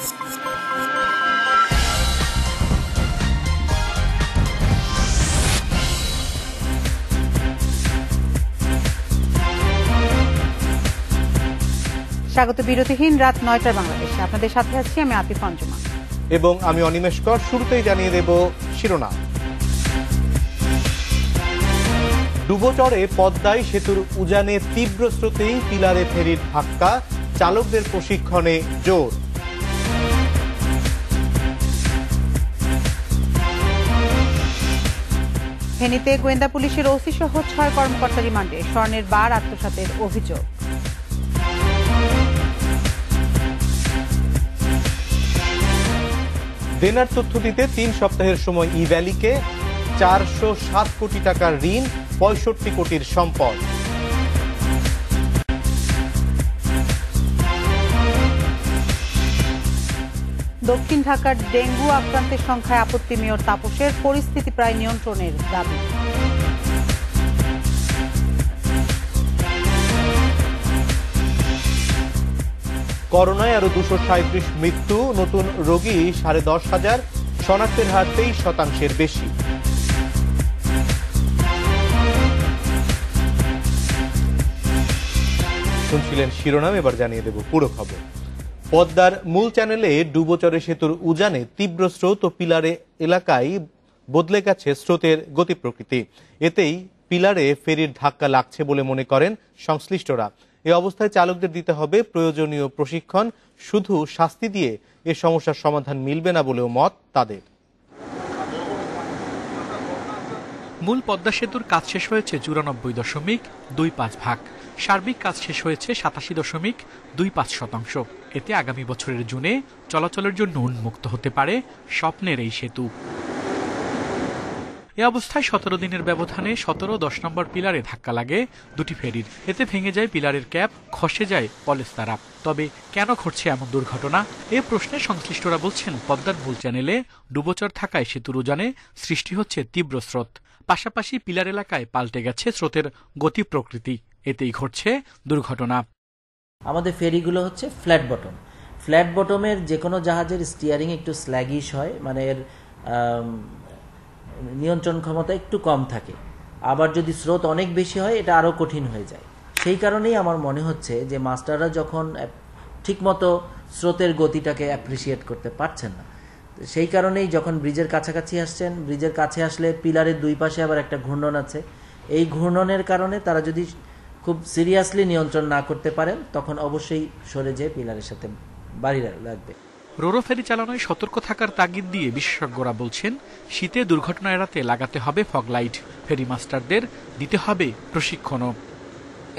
স্বাগত বিরতিহীন রাত ৯টার বাংলাদেশে। আপনাদের সাথে আছি আমি আতিফ অঞ্জুমা এবং আমি অনিমেষ কর। শুরুতেই জানিয়ে দেব শিরোনাম। ডুবোচরে পদ্মায় সেতুর উজানে তীব্র স্রোতেই পিলারে ফেরির ধাক্কা, চালকদের প্রশিক্ষণে জোর। ফেনীতে গোয়েন্দা পুলিশের ওসি সহ ৬ কর্মকর্তা রিমান্ডে, স্বর্ণের বার আত্মসাতের অভিযোগ। দেনার তথ্য দিতে ৩ সপ্তাহের সময় ই ভ্যালিকে, ৪০৭ কোটি টাকার ঋণ, ৬৫ কোটির সম্পদ। দক্ষিণ ঢাকার ডেঙ্গু আক্রান্তের সংখ্যায় আপত্তি মেয়র তাপসের, পরিস্থিতি প্রায় নিয়ন্ত্রণের দাবি। করোনায় আরো ২৩৭ মৃত্যু, নতুন রোগী ১০,৫০০, শনাক্তের হার ২৩% বেশি। শুনছিলেন শিরোনাম, এবার জানিয়ে দেব পুরো খবর। পদ্মার মূল চ্যানেলে ডুবোচরে সেতুর উজানে তীব্র স্রোত ও পিলারে এলাকায় বদলে গেছে স্রোতের গতি প্রকৃতি। এতেই পিলারে ফেরির ধাক্কা লাগছে বলে মনে করেন সংশ্লিষ্টরা। এ অবস্থায় চালকদের দিতে হবে প্রয়োজনীয় প্রশিক্ষণ। শুধু শাস্তি দিয়ে এ সমস্যার সমাধান মিলবে না বলেও মত তাদের। মূল পদ্মা সেতুর কাজ শেষ হয়েছে ৯৪.২৫%। সার্বিক কাজ শেষ হয়েছে ৮৭.২৫%। এতে আগামী বছরের জুনে চলাচলের জন্য উন্মুক্ত হতে পারে স্বপ্নের এই সেতু। এ অবস্থায় ১৭ দিনের ব্যবধানে ১৭ ও ১০ নম্বর পিলারে ধাক্কা লাগে দুটি ফেরির। এতে ভেঙে যায় পিলারের ক্যাপ, খসে যায় পলেস্তারা। তবে কেন ঘটছে এমন দুর্ঘটনা? এ প্রশ্নে সংশ্লিষ্টরা বলছেন, পদ্মার মূল চ্যানেলে ডুবোচর থাকায় সেতুর উজানে সৃষ্টি হচ্ছে তীব্র স্রোত। পাশাপাশি পিলার এলাকায় পাল্টে গেছে স্রোতের গতি প্রকৃতি। এতেই ঘটছে দুর্ঘটনা। আমাদের ফেরিগুলো হচ্ছে ফ্ল্যাট বটম। ফ্ল্যাট বটমের যে কোনো জাহাজের স্টিয়ারিং একটু স্ল্যাগিশ হয়, মানে এর নিয়ন্ত্রণ ক্ষমতা একটু কম থাকে। আবার যদি স্রোত অনেক বেশি হয় এটা আরও কঠিন হয়ে যায়। সেই কারণেই আমার মনে হচ্ছে যে মাস্টাররা যখন ঠিকমতো স্রোতের গতিটাকে অ্যাপ্রিসিয়েট করতে পারছেন না, সেই কারণেই যখন ব্রিজের কাছাকাছি আসছেন, ব্রিজের কাছে আসলে পিলারের দুই পাশে আবার একটা ঘূর্ণন আছে। এই ঘূর্ণনের কারণে তারা যদি খুব সিরিয়াসলি নিয়ন্ত্রণ না করতে পারেন, তখন অবশ্যই সরে যেয়ে পিলারের সাথে বাড়ি লাগবে। রোরো ফেরি চালানোয় সতর্ক থাকার তাগিদ দিয়ে বিশেষজ্ঞরা বলছেন, শীতে দুর্ঘটনা এড়াতে লাগাতে হবে ফগ লাইট, ফেরি মাস্টারদের দিতে হবে প্রশিক্ষণও।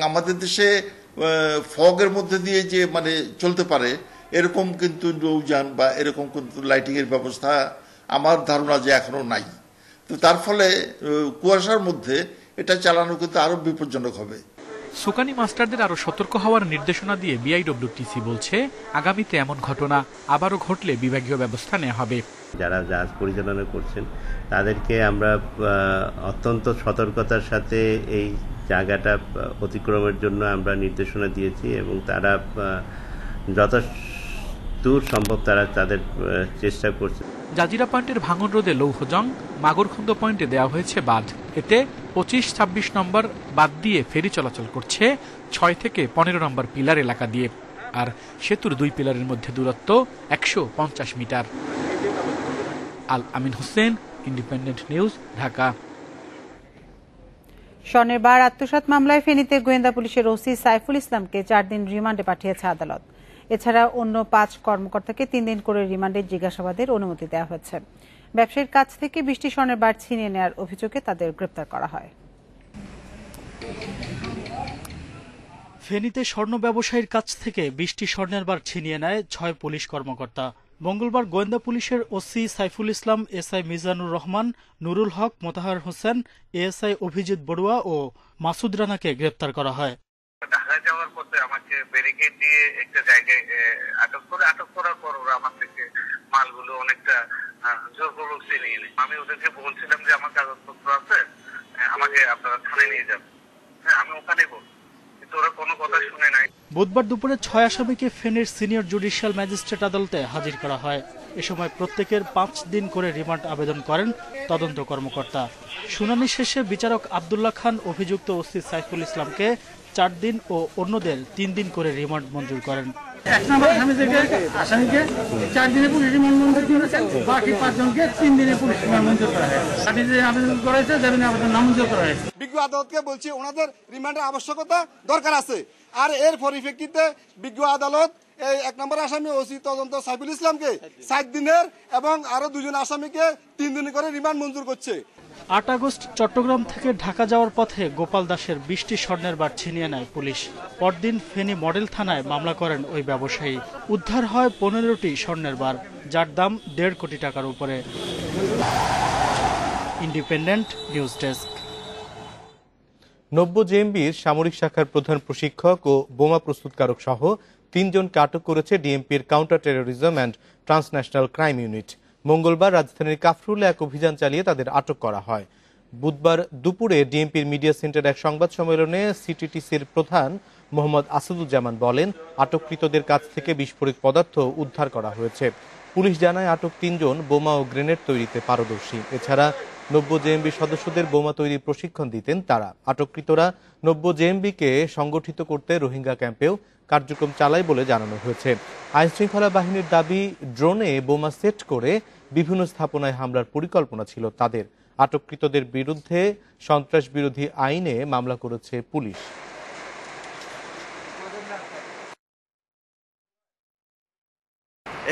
আমাদের দেশে ফগের মধ্যে দিয়ে যে চলতে পারে এরকম কিন্তু নৌযান বা এরকম কিন্তু লাইটিং এর ব্যবস্থা আমার ধারণা যে এখনো নাই। তো তার ফলে কুয়াশার মধ্যে এটা চালানো কিন্তু আরো বিপজ্জনক হবে। সুকানি মাস্টারদের আরো সতর্ক হওয়ার নির্দেশনা দিয়ে বিআইডব্লিউটিসি বলছে, আগামীতে এমন ঘটনা আবারও ঘটলে বিভাগীয় ব্যবস্থা নেওয়া হবে। যারা জাহাজ পরিচালনা করছেন তাদেরকে আমরা অত্যন্ত সতর্কতার সাথে এই জায়গাটা অতিক্রমের জন্য আমরা নির্দেশনা দিয়েছি এবং তারা যতদূর সম্ভব তারা তাদের চেষ্টা করছে। জাজিরা পয়েন্টের ভাঙন রোধে লৌহজং, মাগুরখন্দ পয়েন্টে দেওয়া হয়েছে বাঁধ। এতে ২৫-২৬ নম্বর বাদ দিয়ে ফেরি চলাচল করছে ৬ থেকে ১৫ নম্বর পিলার এলাকা দিয়ে। আর সেতুর দুই পিলারের মধ্যে দূরত্ব ১৫০ মিটার। আল আমিন হোসেন, ইন্ডিপেন্ডেন্ট নিউজ, ঢাকা। স্বর্ণের বার আত্মসাৎ মামলায় ফেনীতে গোয়েন্দা পুলিশের ওসি সাইফুল ইসলামকে ৪ দিন রিমান্ডে পাঠিয়েছে আদালত। এছাড়া অন্য ৫ কর্মকর্তাকে ৩ দিন করে রিমান্ডে জিজ্ঞাসাবাদের অনুমতি দেওয়া হয়েছে। ব্যবসায়ীর কাছ থেকে ২০টি স্বর্ণের বার ছিনিয়ে নেওয়ার অভিযোগে তাদের গ্রেপ্তার করা হয়। ফেনীতে স্বর্ণ ব্যবসায়ীর কাছ থেকে ২০টি স্বর্ণের বার ছিনিয়ে নেয় ৬ পুলিশ কর্মকর্তা। মঙ্গলবার গোয়েন্দা পুলিশের ওসি সাইফুল ইসলাম, এসআই মিজানুর রহমান, নুরুল হক, মোতাহার হোসেন, এএসআই অভিজিৎ বড়ুয়া ও মাসুদ রানাকে গ্রেপ্তার করা হয়। ঢাকায় যাওয়ার পথে আমাকে ব্যারিকেড দিয়ে একটা জায়গায় আটক করার পর ওরা আমার থেকে মালগুলো অনেকটা জোরপূর্বক ছিনিয়ে নেয়। আমি ওদেরকে বলছিলাম যে আমার কাগজপত্র আছে, আমাকে আপনারা থানায় নিয়ে যাবেন। হ্যাঁ, আমি ওখানে বল, কিন্তু ওরা কোনো কথা শুনে নাই। বুধবার দুপুরে 6 আসামিকে ফেনীর সিনিয়র জুডিশিয়াল ম্যাজিস্ট্রেট আদালতে হাজির করা হয়। এ সময় প্রত্যেকের 5 দিন করে রিমান্ড আবেদন করেন তদন্ত কর্মকর্তা। শুনানি শেষে বিচারক আব্দুল্লাহ খান অভিযুক্ত ওসি সাইফুল ইসলামকে 4 দিন ও অন্যদের 3 দিন করে রিমান্ড মঞ্জুর করেন। 1 নম্বর আসামিকে 4 দিনে পুলিশ রিমান্ড মঞ্জুর করেছে, বাকি 5 জনকে 3 দিনে পুলিশ রিমান্ড মঞ্জুর করা হয়। বাকি যে আবেদন করেছে জামিন আবেদন নামঞ্জুর করা হয়েছে। বিজ্ঞ আদালতকে বলছি ওনাদের রিমান্ডের আবশ্যকতা দরকার আছে, আর এর পরিপ্রেক্ষিতে বিজ্ঞ আদালত এই 1 নম্বর আসামি ওসি তদন্ত সাইফুল ইসলামকে 7 দিনের এবং আরো 2 জন আসামিকে 3 দিন করে রিমান্ড মঞ্জুর করছে। 8 আগস্ট চট্টগ্রাম থেকে ঢাকা যাওয়ার পথে গোপাল দাসের 20টি স্বর্ণের বার ছিনিয়ে নেয় পুলিশ। পরদিন ফেনী মডেল থানায় মামলা করেন ওই ব্যবসায়ী। উদ্ধার হয় 15টি স্বর্ণের বার, যার দাম 1.5 কোটি টাকার উপরে। Independent news desk. নব্য জেএমবির সামরিক শাখার প্রধান প্রশিক্ষক ও বোমা প্রস্তুতকারক সহ 3 জনকে আটক করেছে ডিএমপির counter terrorism and transnational crime unit. মঙ্গলবার রাজধানীর কাফরুলে এক অভিযান চালিয়ে তাদের আটক করা হয়। বুধবার দুপুরে ডিএমপির মিডিয়া সেন্টার এক সংবাদ সম্মেলনে সিটিটিসির প্রধান মোহাম্মদ আসাদুজ্জামান বলেন, আটককৃতদের কাছ থেকে বিস্ফোরক পদার্থ উদ্ধার করা হয়েছে। পুলিশ জানায় আটক 3 জন বোমা ও গ্রেনেড তৈরিতে পারদর্শী। এছাড়া নব্য জেএমবি সদস্যদের বোমা তৈরির প্রশিক্ষণ দিতেন তারা। আটককৃতরা নব্য জেএমবিকে সংগঠিত করতে রোহিঙ্গা ক্যাম্পেও কার্যক্রম চালায় বলে জানানো হয়েছে। আইনশৃঙ্খলা বাহিনীর দাবি, ড্রোনে বোমা সেট করে বিভিন্ন স্থাপনায় হামলার পরিকল্পনা ছিল তাদের। আটককৃতদের বিরুদ্ধে সন্ত্রাস বিরোধী আইনে মামলা করেছে পুলিশ।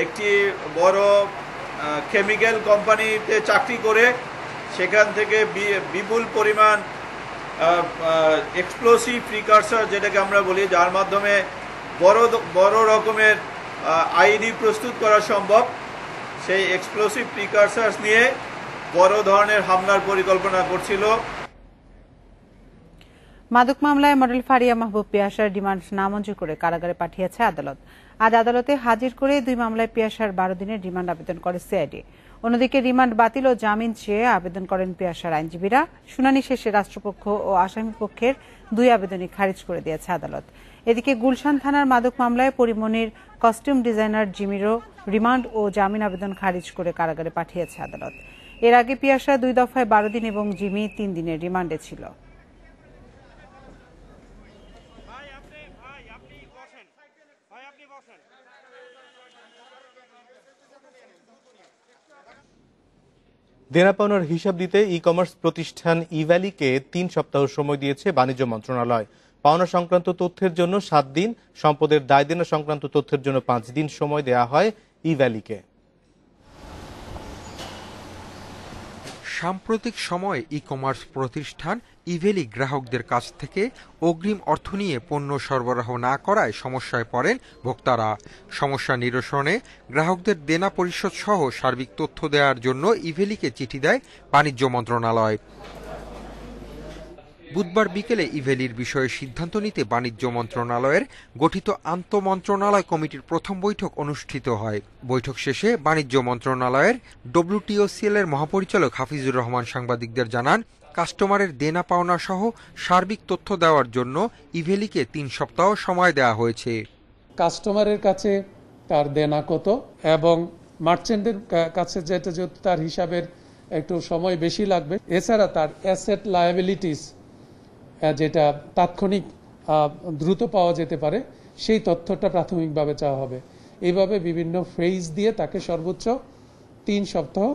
একটি বড় কেমিক্যাল কোম্পানিতে চাকরি করে সেখান থেকে বিপুল পরিমাণ এক্সপ্লোসিভ প্রিকারসার, যেটাকে আমরা বলি, যার মাধ্যমে বড় রকমের আইডি প্রস্তুত করা সম্ভব, সেই এক্সপ্লোসিভ প্রিকারসার নিয়ে বড় ধরনের হামলার পরিকল্পনা করছিল। মাদক মামলায় মডেল ফারিয়া মাহবুব পিয়াসার রিমান্ড নামঞ্জুর করে কারাগারে পাঠিয়েছে আদালত। আজ আদালতে হাজির করে 2 মামলায় পিয়াসার 12 দিনের রিমান্ড আবেদন করে সিআইডি। অন্যদিকে রিমান্ড বাতিল ও জামিন চেয়ে আবেদন করেন পিয়াসার আইনজীবীরা। শুনানি শেষে রাষ্ট্রপক্ষ ও আসামি পক্ষের 2 আবেদনই খারিজ করে দিয়েছে আদালত। এদিকে গুলশান থানার মাদক মামলায় পরিমনির কস্টিউম ডিজাইনার জিমিরও রিমান্ড ও জামিন আবেদন খারিজ করে কারাগারে পাঠিয়েছে আদালত। এর আগে পিয়াসা 2 দফায় 12 দিন এবং জিমি 3 দিনের রিমান্ডে ছিল। দেনা পাওনার হিসাব দিতে ই কমার্স প্রতিষ্ঠান ইভ্যালিকে 3 সপ্তাহ সময় দিয়েছে বাণিজ্য মন্ত্রণালয়। পাওনা সংক্রান্ত তথ্যের জন্য 7 দিন, সম্পদের দায় দেনা সংক্রান্ত তথ্যের জন্য 5 দিন সময় দেয়া হয় ইভ্যালিকে। সাম্প্রতিক সময়ে ই কমার্স প্রতিষ্ঠান ইভ্যালি গ্রাহকদের কাছ থেকে অগ্রিম অর্থ নিয়ে পণ্য সরবরাহ না করায় সমস্যায় পড়েন ভোক্তারা। সমস্যা নিরসনে গ্রাহকদের দেনা পরিশোধ সহ সার্বিক তথ্য দেওয়ার জন্য ইভ্যালিকে চিঠি দেয় বাণিজ্য মন্ত্রণালয়। বুধবার বিকেলে ইভ্যালির বিষয়ে সিদ্ধান্ত নিতে বাণিজ্য মন্ত্রণালয়ের গঠিত আন্তঃমন্ত্রণালয় কমিটির প্রথম বৈঠক অনুষ্ঠিত হয়। বৈঠক শেষে বাণিজ্য মন্ত্রণালয়ের WTOCL এর মহাপরিচালক হাফিজুর রহমান সাংবাদিকদের জানান, কাস্টমারের দেনা পাওনা সহ সার্বিক তথ্য দেওয়ার জন্য ইভ্যালিকে 3 সপ্তাহ সময় দেওয়া হয়েছে। কাস্টমারের কাছে তার দেনা কত এবং মার্চেন্টের কাছে যেটা তার হিসাবের একটু সময় বেশি লাগবে, এছাড়া তার অ্যাসেট লায়াবিলিটিস যেটা তাৎক্ষণিক দ্রুত পাওয়া যেতে পারে, সেই তথ্যটা প্রাথমিকভাবে চাওয়া হবে। এইভাবে বিভিন্ন ফেজ দিয়ে তাকে সর্বোচ্চ 3 সপ্তাহ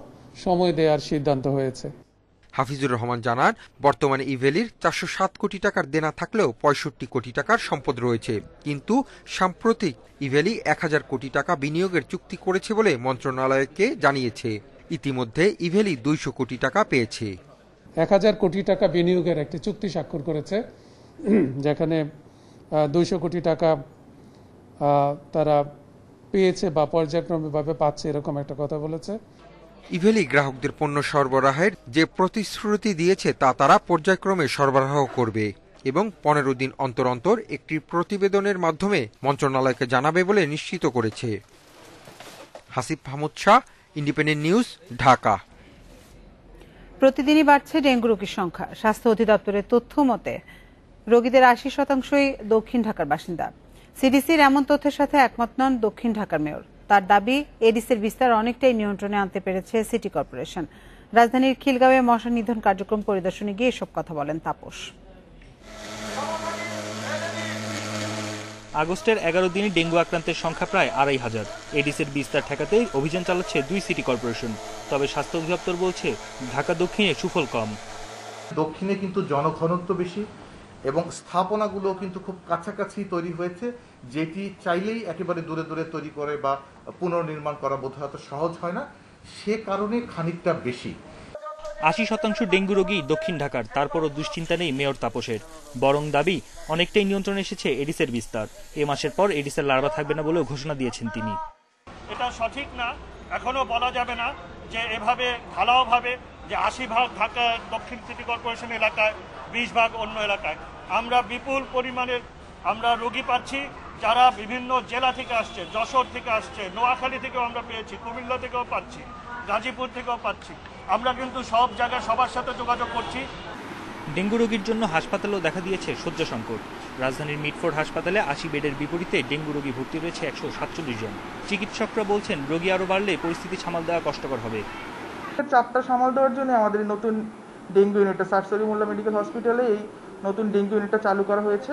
সময় দেওয়ার সিদ্ধান্ত হয়েছে। হাফিজুর রহমান জানান, বর্তমানে ইভ্যালির 407 কোটি টাকার দেনা থাকলেও 65 কোটি টাকার সম্পদ রয়েছে, কিন্তু সাম্প্রতিক ইভ্যালি 1000 কোটি টাকা বিনিয়োগের চুক্তি করেছে বলে মন্ত্রণালয়কে জানিয়েছে। ইতিমধ্যে ইভ্যালি 200 কোটি টাকা পেয়েছে। 1000 কোটি টাকা বিনিয়োগের একটি চুক্তি স্বাক্ষর করেছে, যেখানে 200 কোটি টাকা তারা পেয়েছে বা পর্যায়ক্রমিকভাবে পাচ্ছে, এরকম একটা কথা বলেছে। ইভ্যালি গ্রাহকদের পণ্য সরবরাহের যে প্রতিশ্রুতি দিয়েছে তা তারা পর্যায়ক্রমে সরবরাহ করবে এবং 15 দিন অন্তর অন্তর একটি প্রতিবেদনের মাধ্যমে মন্ত্রণালয়কে জানাবে বলে নিশ্চিত করেছে। Hasib Mahmud Shah, independent news, Dhaka. প্রতিদিনই বাড়ছে ডেঙ্গু রোগীর সংখ্যা। স্বাস্থ্য অধিদপ্তরের তথ্য মতে রোগীদের 80%ই দক্ষিণ ঢাকার বাসিন্দা। সিডিসির এমন তথ্যের সাথে একমত নন দক্ষিণ ঢাকার মেয়র। তার দাবি, এডিসির বিস্তার অনেকটাই নিয়ন্ত্রণে আনতে পেরেছে সিটি কর্পোরেশন। রাজধানীর খিলগাঁওয়ে মশা নিধন কার্যক্রম পরিদর্শনে গিয়ে এসব কথা বলেন তাপস। আগস্টের 11 দিনে ডেঙ্গু আক্রান্তের সংখ্যা প্রায় ২৫০০। এডিসির বিস্তার ঠেকাতে অভিযান চালাচ্ছে 2 সিটি কর্পোরেশন। তবে স্বাস্থ্য অধিদপ্তর বলছে ঢাকা দক্ষিণে সুফল কম। দক্ষিণে কিন্তু জনঘনত্ব বেশি এবং স্থাপনাগুলো কিন্তু খুব কাছাকাছি তৈরি হয়েছে, যেটি চাইলেই একেবারে দূরে দূরে তৈরি করে বা পুনর্নির্মাণ করা বোধহয় এত সহজ হয় না, সে কারণে খানিকটা বেশি। ৮০% ডেঙ্গু রোগী দক্ষিণ ঢাকার, তারপরও দুশ্চিন্তা নেই মেয়র তাপসের। বরং দাবি অনেকটাই নিয়ন্ত্রণে এসেছে এডিসের বিস্তার। এ মাসের পর এডিসের লার্ভা থাকবে না বলেও ঘোষণা দিয়েছেন তিনি। এটা সঠিক না, এখনো বলা যাবে না যে এভাবে ঢালাওভাবে যে ৮০% ঢাকা দক্ষিণ সিটি কর্পোরেশন এলাকায়, ২০% অন্য এলাকায়। আমরা বিপুল পরিমাণের রোগী পাচ্ছি, যারা বিভিন্ন জেলা থেকে আসছে, যশোর থেকে আসছে, নোয়াখালী থেকেও আমরা পেয়েছি, কুমিল্লা থেকেও পাচ্ছি, গাজীপুর থেকেও পাচ্ছি। আমরা কিন্তু সব জায়গায় সবার সাথে যোগাযোগ করছি। ডেঙ্গু রোগীর জন্য হাসপাতালেও দেখা দিয়েছে শয্যা সংকট। রাজধানীর মিটফোর্ড হাসপাতালে ৮০ বেডের বিপরীতে ডেঙ্গু রোগী ভর্তি রয়েছে ১৪৭ জন। চিকিৎসকরা বলছেন রোগী আরও বাড়লে পরিস্থিতি সামাল দেওয়া কষ্টকর হবে। চাপটা সামাল দেওয়ার জন্য আমাদের নতুন ডেঙ্গু ইউনিটটা সার্সরি মোল্লা মেডিকেল হসপিটালে এই নতুন ডেঙ্গু ইউনিটটা চালু করা হয়েছে।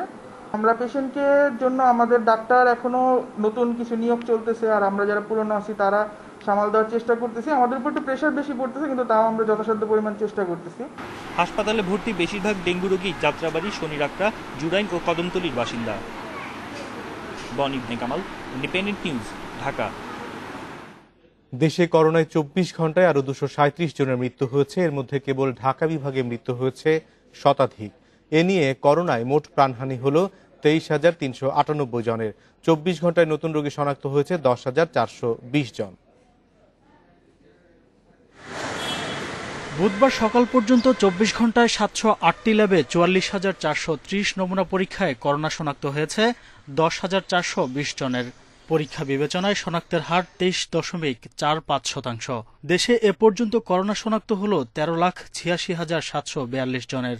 আমরা পেশেন্টকে জন্য আমাদের ডাক্তার এখনো নতুন কিছু নিয়োগ চলতেছে, আর আমরা যারা পুরনো আছি তারা সামাল দেওয়ার চেষ্টা করতেছি। আমাদের উপর একটু প্রেশার বেশি পড়তেছে, কিন্তু তাও আমরা যথাসাধ্য পরিমাণ চেষ্টা করতেছি। হাসপাতালে ভর্তি বেশিরভাগ ডেঙ্গু রোগী যাত্রাবাড়ি, শনিরাকড়া, জুরাইন ও কদমতলীর বাসিন্দা। বন ইবনে কামাল, ইন্ডিপেন্ডেন্ট নিউজ, ঢাকা। দেশে করোনায় 24 ঘন্টায় আরো 237 জনের মৃত্যু হয়েছে। এর মধ্যে কেবল ঢাকা বিভাগে মৃত্যু হয়েছে শতাধিক। এ নিয়ে করোনায় মোট প্রাণহানি হল 23,398 জনের। 24 ঘন্টায় নতুন রোগী শনাক্ত হয়েছে 10,420 জন। বুধবার সকাল পর্যন্ত 24 ঘন্টায় 708টি ল্যাবে 44,430 নমুনা পরীক্ষায় করোনা শনাক্ত হয়েছে 10,420 জনের। পরীক্ষা বিবেচনায় শনাক্তের হার 23.45%। দেশে এ পর্যন্ত করোনা শনাক্ত হল 13,86,742 জনের।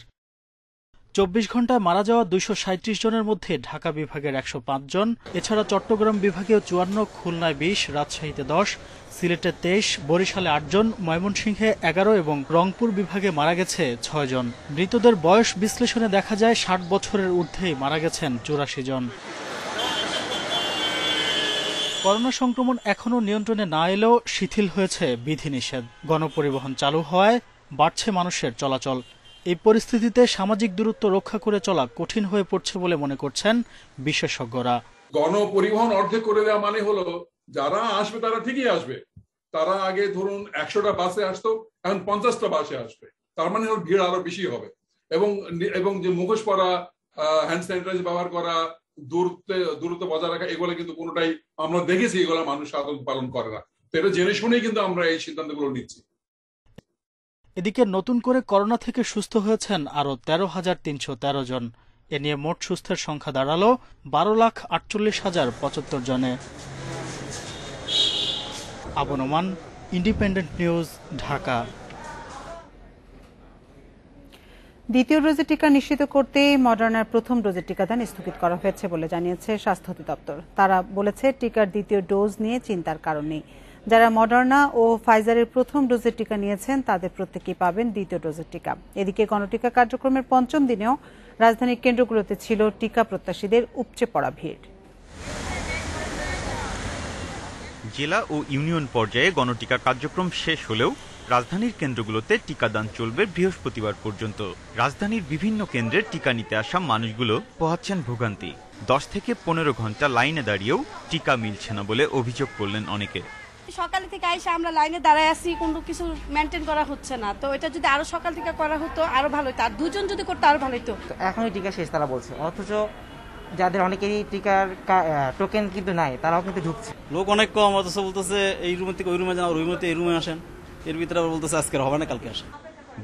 24 ঘন্টায় মারা যাওয়া 237 জনের মধ্যে ঢাকা বিভাগের 105 জন, এছাড়া চট্টগ্রাম বিভাগেও 54, খুলনায় 20, রাজশাহীতে 10, সিলেটে 23, বরিশালে 8 জন, ময়মনসিংহে 11 এবং রংপুর বিভাগে মারা গেছে 6 জন। মৃতদের বয়স বিশ্লেষণে দেখা যায় 60 বছরের ঊর্ধ্বেই মারা গেছেন 84 জন। করোনা সংক্রমণ এখনও নিয়ন্ত্রণে না এলেও শিথিল হয়েছে বিধিনিষেধ। গণপরিবহন চালু হওয়ায় বাড়ছে মানুষের চলাচল। এই পরিস্থিতিতে সামাজিক দূরত্ব রক্ষা করে চলা কঠিন হয়ে পড়ছে বলে মনে করছেন বিশেষজ্ঞরা। গণপরিবহন অর্ধেক করে দেওয়া মানে হলো যারা আসবে তারা ঠিকই আসবে। তারা আগে ধরুন 100টা বাসে আসতো, এখন 50টা বাসে আসবে। তার মানে হলো ভিড় আরো বেশি হবে। এবং যে মুখোশ পরা, হ্যান্ড স্যানিটাইজার ব্যবহার করা, দূরত্ব বজায় রাখা, এগুলো কিন্তু কোনোটাই আমরা দেখেছি এগুলো মানুষ সাধারণ পালন করে না। তো এটা জেনে শুনেই কিন্তু আমরা এই সিদ্ধান্তগুলো নিচ্ছি। এদিকে নতুন করে করোনা থেকে সুস্থ হয়েছেন আরও 13,313 জন। এ নিয়ে মোট সুস্থের সংখ্যা দাঁড়ালো 12,48,075 জনে। Abu Noman, independent news, Dhaka. দ্বিতীয় ডোজের টিকা নিশ্চিত করতে মডার্নার প্রথম ডোজের টিকাদান স্থগিত করা হয়েছে বলে জানিয়েছে স্বাস্থ্য অধিদপ্তর। তারা বলেছে টিকার দ্বিতীয় ডোজ নিয়ে চিন্তার কারণ নেই। যারা মডার্না ও ফাইজারের প্রথম ডোজের টিকা নিয়েছেন তাদের প্রত্যেকেই পাবেন দ্বিতীয় ডোজের টিকা। এদিকে গণটিকা কার্যক্রমের পঞ্চম দিনেও রাজধানীর কেন্দ্রগুলোতে ছিল টিকা প্রত্যাশীদের উপচে পড়া ভিড়। জেলা ও ইউনিয়ন পর্যায়ে গণটিকা কার্যক্রম শেষ হলেও রাজধানীর কেন্দ্রগুলোতে টিকাদান চলবে বৃহস্পতিবার পর্যন্ত। রাজধানীর বিভিন্ন কেন্দ্রে টিকা নিতে আসা মানুষগুলো পোহাচ্ছেন ভোগান্তি। 10 থেকে 15 ঘন্টা লাইনে দাঁড়িয়েও টিকা মিলছে না বলে অভিযোগ করলেন অনেকে। সকাল থেকে আইসা আমরা লাইনে দাঁড়ায় আছি, কোনো কিছু মেনটেন করা হচ্ছে না। তো এটা যদি আরো সকাল থেকে করা হতো আরো ভালো হতো, আর দুজন যদি করতো আরো ভালো হতো। এখনই টিকা শেষ তারা বলছে, অথচ যাদের অনেকেরই টিকার টোকেন কিন্তু নাই, তারাও কিন্তু ঢুকছে। লোক অনেক কম, অথচ বলতেছে এই রুম থেকে ওই রুমে যান, ওই রুমে এই রুমে আসেন। এর ভিতরে আবার বলতেছে আজকে হবে না, কালকে আসেন।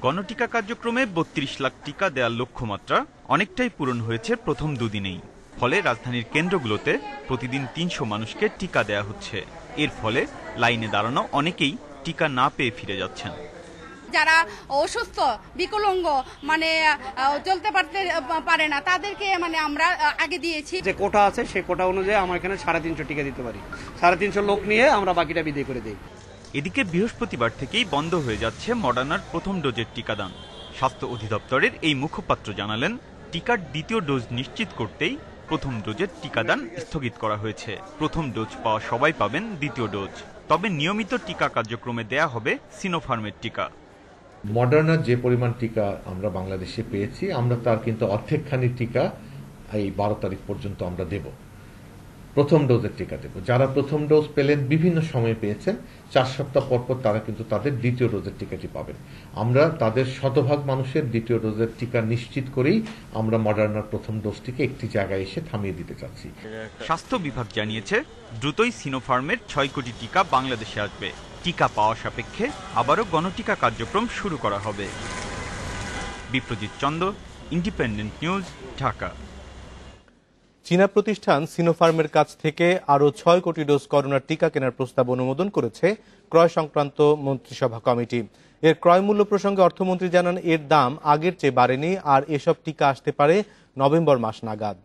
গণটিকা কার্যক্রমে 32 লাখ টিকা দেওয়ার লক্ষ্যমাত্রা অনেকটাই পূরণ হয়েছে প্রথম দুদিনেই। ফলে রাজধানীর কেন্দ্রগুলোতে প্রতিদিন 300 মানুষকে টিকা দেয়া হচ্ছে। এর ফলে লাইনে দাঁড়ানো অনেকেই টিকা না পেয়ে ফিরে যাচ্ছেন। যারা অসুস্থ বিকলাঙ্গ মানে চলতে পারে না তাদেরকে মানে আমরা আগে দিয়েছি। যে কোটা আছে সেই কোটা অনুযায়ী আমরা এখানে 350 টিকা দিতে পারি। 350 লোক নিয়ে আমরা বাকিটা বিদায় করে দিই। এদিকে বৃহস্পতিবার থেকেই বন্ধ হয়ে যাচ্ছে মডার্নার প্রথম ডোজের টিকাদান। স্বাস্থ্য অধিদপ্তরের এই মুখপাত্র জানালেন, টিকার দ্বিতীয় ডোজ নিশ্চিত করতেই প্রথম ডোজের টিকাদান স্থগিত করা হয়েছে। প্রথম ডোজ পাওয়া সবাই পাবেন দ্বিতীয় ডোজ। তবে নিয়মিত টিকা কার্যক্রমে দেয়া হবে সিনোফার্মের টিকা। মডার্নার যে পরিমাণ টিকা আমরা বাংলাদেশে পেয়েছি, আমরা তার কিন্তু অর্ধেকখানি টিকা এই 12 তারিখ পর্যন্ত আমরা দেব, প্রথম ডোজের টিকা দেব। যারা প্রথম ডোজ পেলেন বিভিন্ন সময়ে পেয়েছেন, 4 সপ্তাহ পর পর তারা কিন্তু তাদের দ্বিতীয় ডোজের টিকাটি পাবেন। আমরা তাদের শতভাগ মানুষের দ্বিতীয় ডোজের টিকা নিশ্চিত করেই আমরা মডার্নার প্রথম ডোজটিকে একটি জায়গায় এসে থামিয়ে দিতে চাচ্ছি। স্বাস্থ্য বিভাগ জানিয়েছে, দ্রুতই সিনোফার্মের 6 কোটি টিকা বাংলাদেশে আসবে। টিকা পাওয়া সাপেক্ষে আবারও গণটিকা কার্যক্রম শুরু করা হবে। Biprajit Chanda, Independent news, Dhaka. চীনা প্রতিষ্ঠান সিনোফার্মের কাছ থেকে আরও 6 কোটি ডোজ করোনার টিকা কেনার প্রস্তাব অনুমোদন করেছে ক্রয় সংক্রান্ত মন্ত্রিসভা কমিটি। এর ক্রয় মূল্য প্রসঙ্গে অর্থমন্ত্রী জানান, এর দাম আগের চেয়ে বাড়েনি, আর এসব টিকা আসতে পারে নভেম্বর মাস নাগাদ।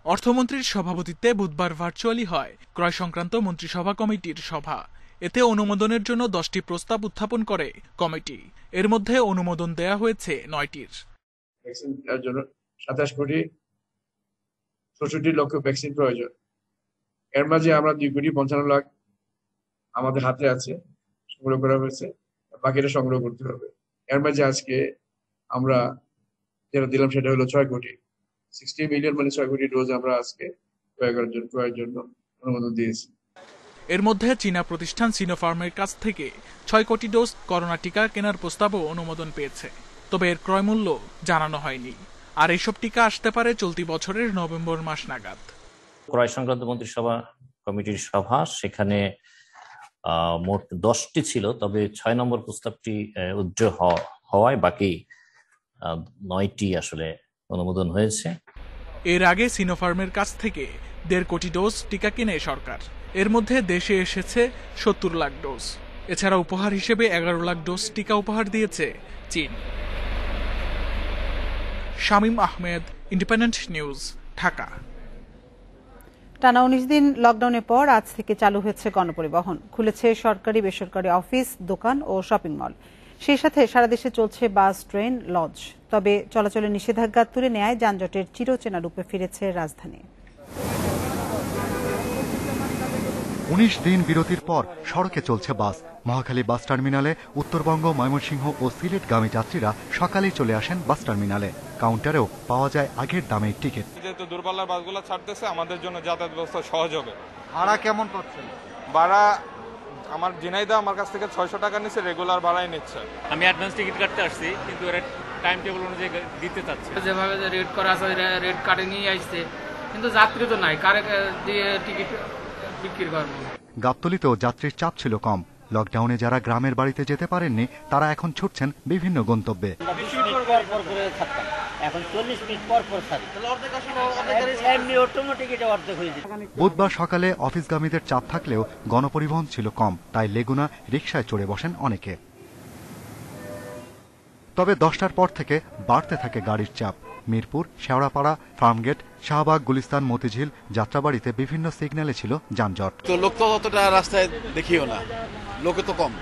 অর্থমন্ত্রীর সভাপতিত্বে বুধবার ভার্চুয়ালি হয় ক্রয় সংক্রান্ত মন্ত্রিসভা কমিটির সভা। এতে অনুমোদনের জন্য 10টি প্রস্তাব উত্থাপন করে কমিটি। এর মধ্যে অনুমোদন দেয়া হয়েছে 9টির। ভ্যাকসিন দেওয়ার জন্য 27 কোটি 64 লক্ষ ভ্যাকসিন প্রয়োজন। এর মাঝে আমরা 2 কোটি 55 লাখ আমাদের হাতে আছে, সংগ্রহ করা হয়েছে, বাকিটা সংগ্রহ করতে হবে। এর মাঝে আজকে আমরা যেটা দিলাম সেটা হলো 6 কোটি 60 মিলিয়ন, মানে 6 কোটি ডোজ আমরা আজকে ক্রয়ের জন্য অনুমোদন দিয়েছি। এর মধ্যে চীনা প্রতিষ্ঠান সিনোফার্মের কাছ থেকে 6 কোটি ডোজ করোনা টিকা কেনার প্রস্তাবও অনুমোদন পেয়েছে। তবে এর ক্রয় মূল্য জানানো হয়নি। আর এইসব টিকা আসতে পারে চলতি বছরের নভেম্বর মাস নাগাদ। ক্রয় সংক্রান্ত মন্ত্রিসভা কমিটির সভা, সেখানে মোট 10টি ছিল, তবে 6 নম্বর প্রস্তাবটি উজ্জ্ব হওয়ায় বাকি 9টি আসলে অনুমোদন হয়েছে। এর আগে সিনোফার্মের কাছ থেকে 1.5 কোটি ডোজ টিকা কিনে সরকার। এর মধ্যে দেশে এসেছে 70 লাখ ডোজ। এছাড়া উপহার হিসেবে 11 লাখ ডোজ টিকা উপহার দিয়েছে চীন। Shamim Ahmed, independent news, Dhaka. টানা 19 দিন লকডাউনের পর আজ থেকে চালু হয়েছে গণপরিবহন। খুলেছে সরকারি বেসরকারি অফিস, দোকান ও শপিং মল। সেই সাথে সারা দেশে চলছে বাস, ট্রেন, লঞ্চ। তবে চলাচলের নিষেধাজ্ঞা তুলে নেয় যানজটের চিরচেনা রূপে ফিরেছে রাজধানী। 19 দিন বিরতির পর সড়কে চলছে বাস। মহাখালী বাস টার্মিনালে উত্তরবঙ্গ, ময়মনসিংহ ও সিলেটগামী যাত্রীরা সকালেই চলে আসেন বাস টার্মিনালে। কাউন্টারেও পাওয়া যায় আগের দামের টিকিট। যেহেতু দূরপাল্লার বাসগুলো ছাড়তেছে, আমাদের জন্য যাতায়াত ব্যবস্থা সহজ হবে। ভাড়া কেমন পাচ্ছেন? ভাড়া আমার ঝিনাইদা আমার কাছ থেকে 600 টাকা নিচ্ছে, রেগুলার ভাড়াই নিচ্ছে। আমি অ্যাডভান্স টিকিট কাটতে আসছি, কিন্তু এরা টাইম টেবিল অনুযায়ী দিতে চাচ্ছে। যেভাবে রেট করা আছে রেট কাটে নিয়ে আসছে, কিন্তু যাত্রী তো নাই, কারে দিয়ে টিকিট বিক্রি করবো। গাবতলীতেও যাত্রীর চাপ ছিল কম। লকডাউনে যারা গ্রামের বাড়িতে যেতে পারেননি, তারা এখন ছুটছেন বিভিন্ন গন্তব্যে। বুধবার সকালে অফিসগামীদের চাপ থাকলেও গণপরিবহন ছিল কম, তাই লেগুনা রিকশায় চড়ে বসেন অনেকে। তবে 10টার পর থেকে বাড়তে থাকে গাড়ির চাপ। মিরপুর, শেওড়াপাড়া, ফার্মগেট, শাহবাগ, গুলিস্তান, মতিঝিল, যাত্রাবাড়িতে বিভিন্ন সিগন্যালে ছিল যানজট। তো লোক তো অতটা রাস্তায় দেখিও না, লোক তো কম,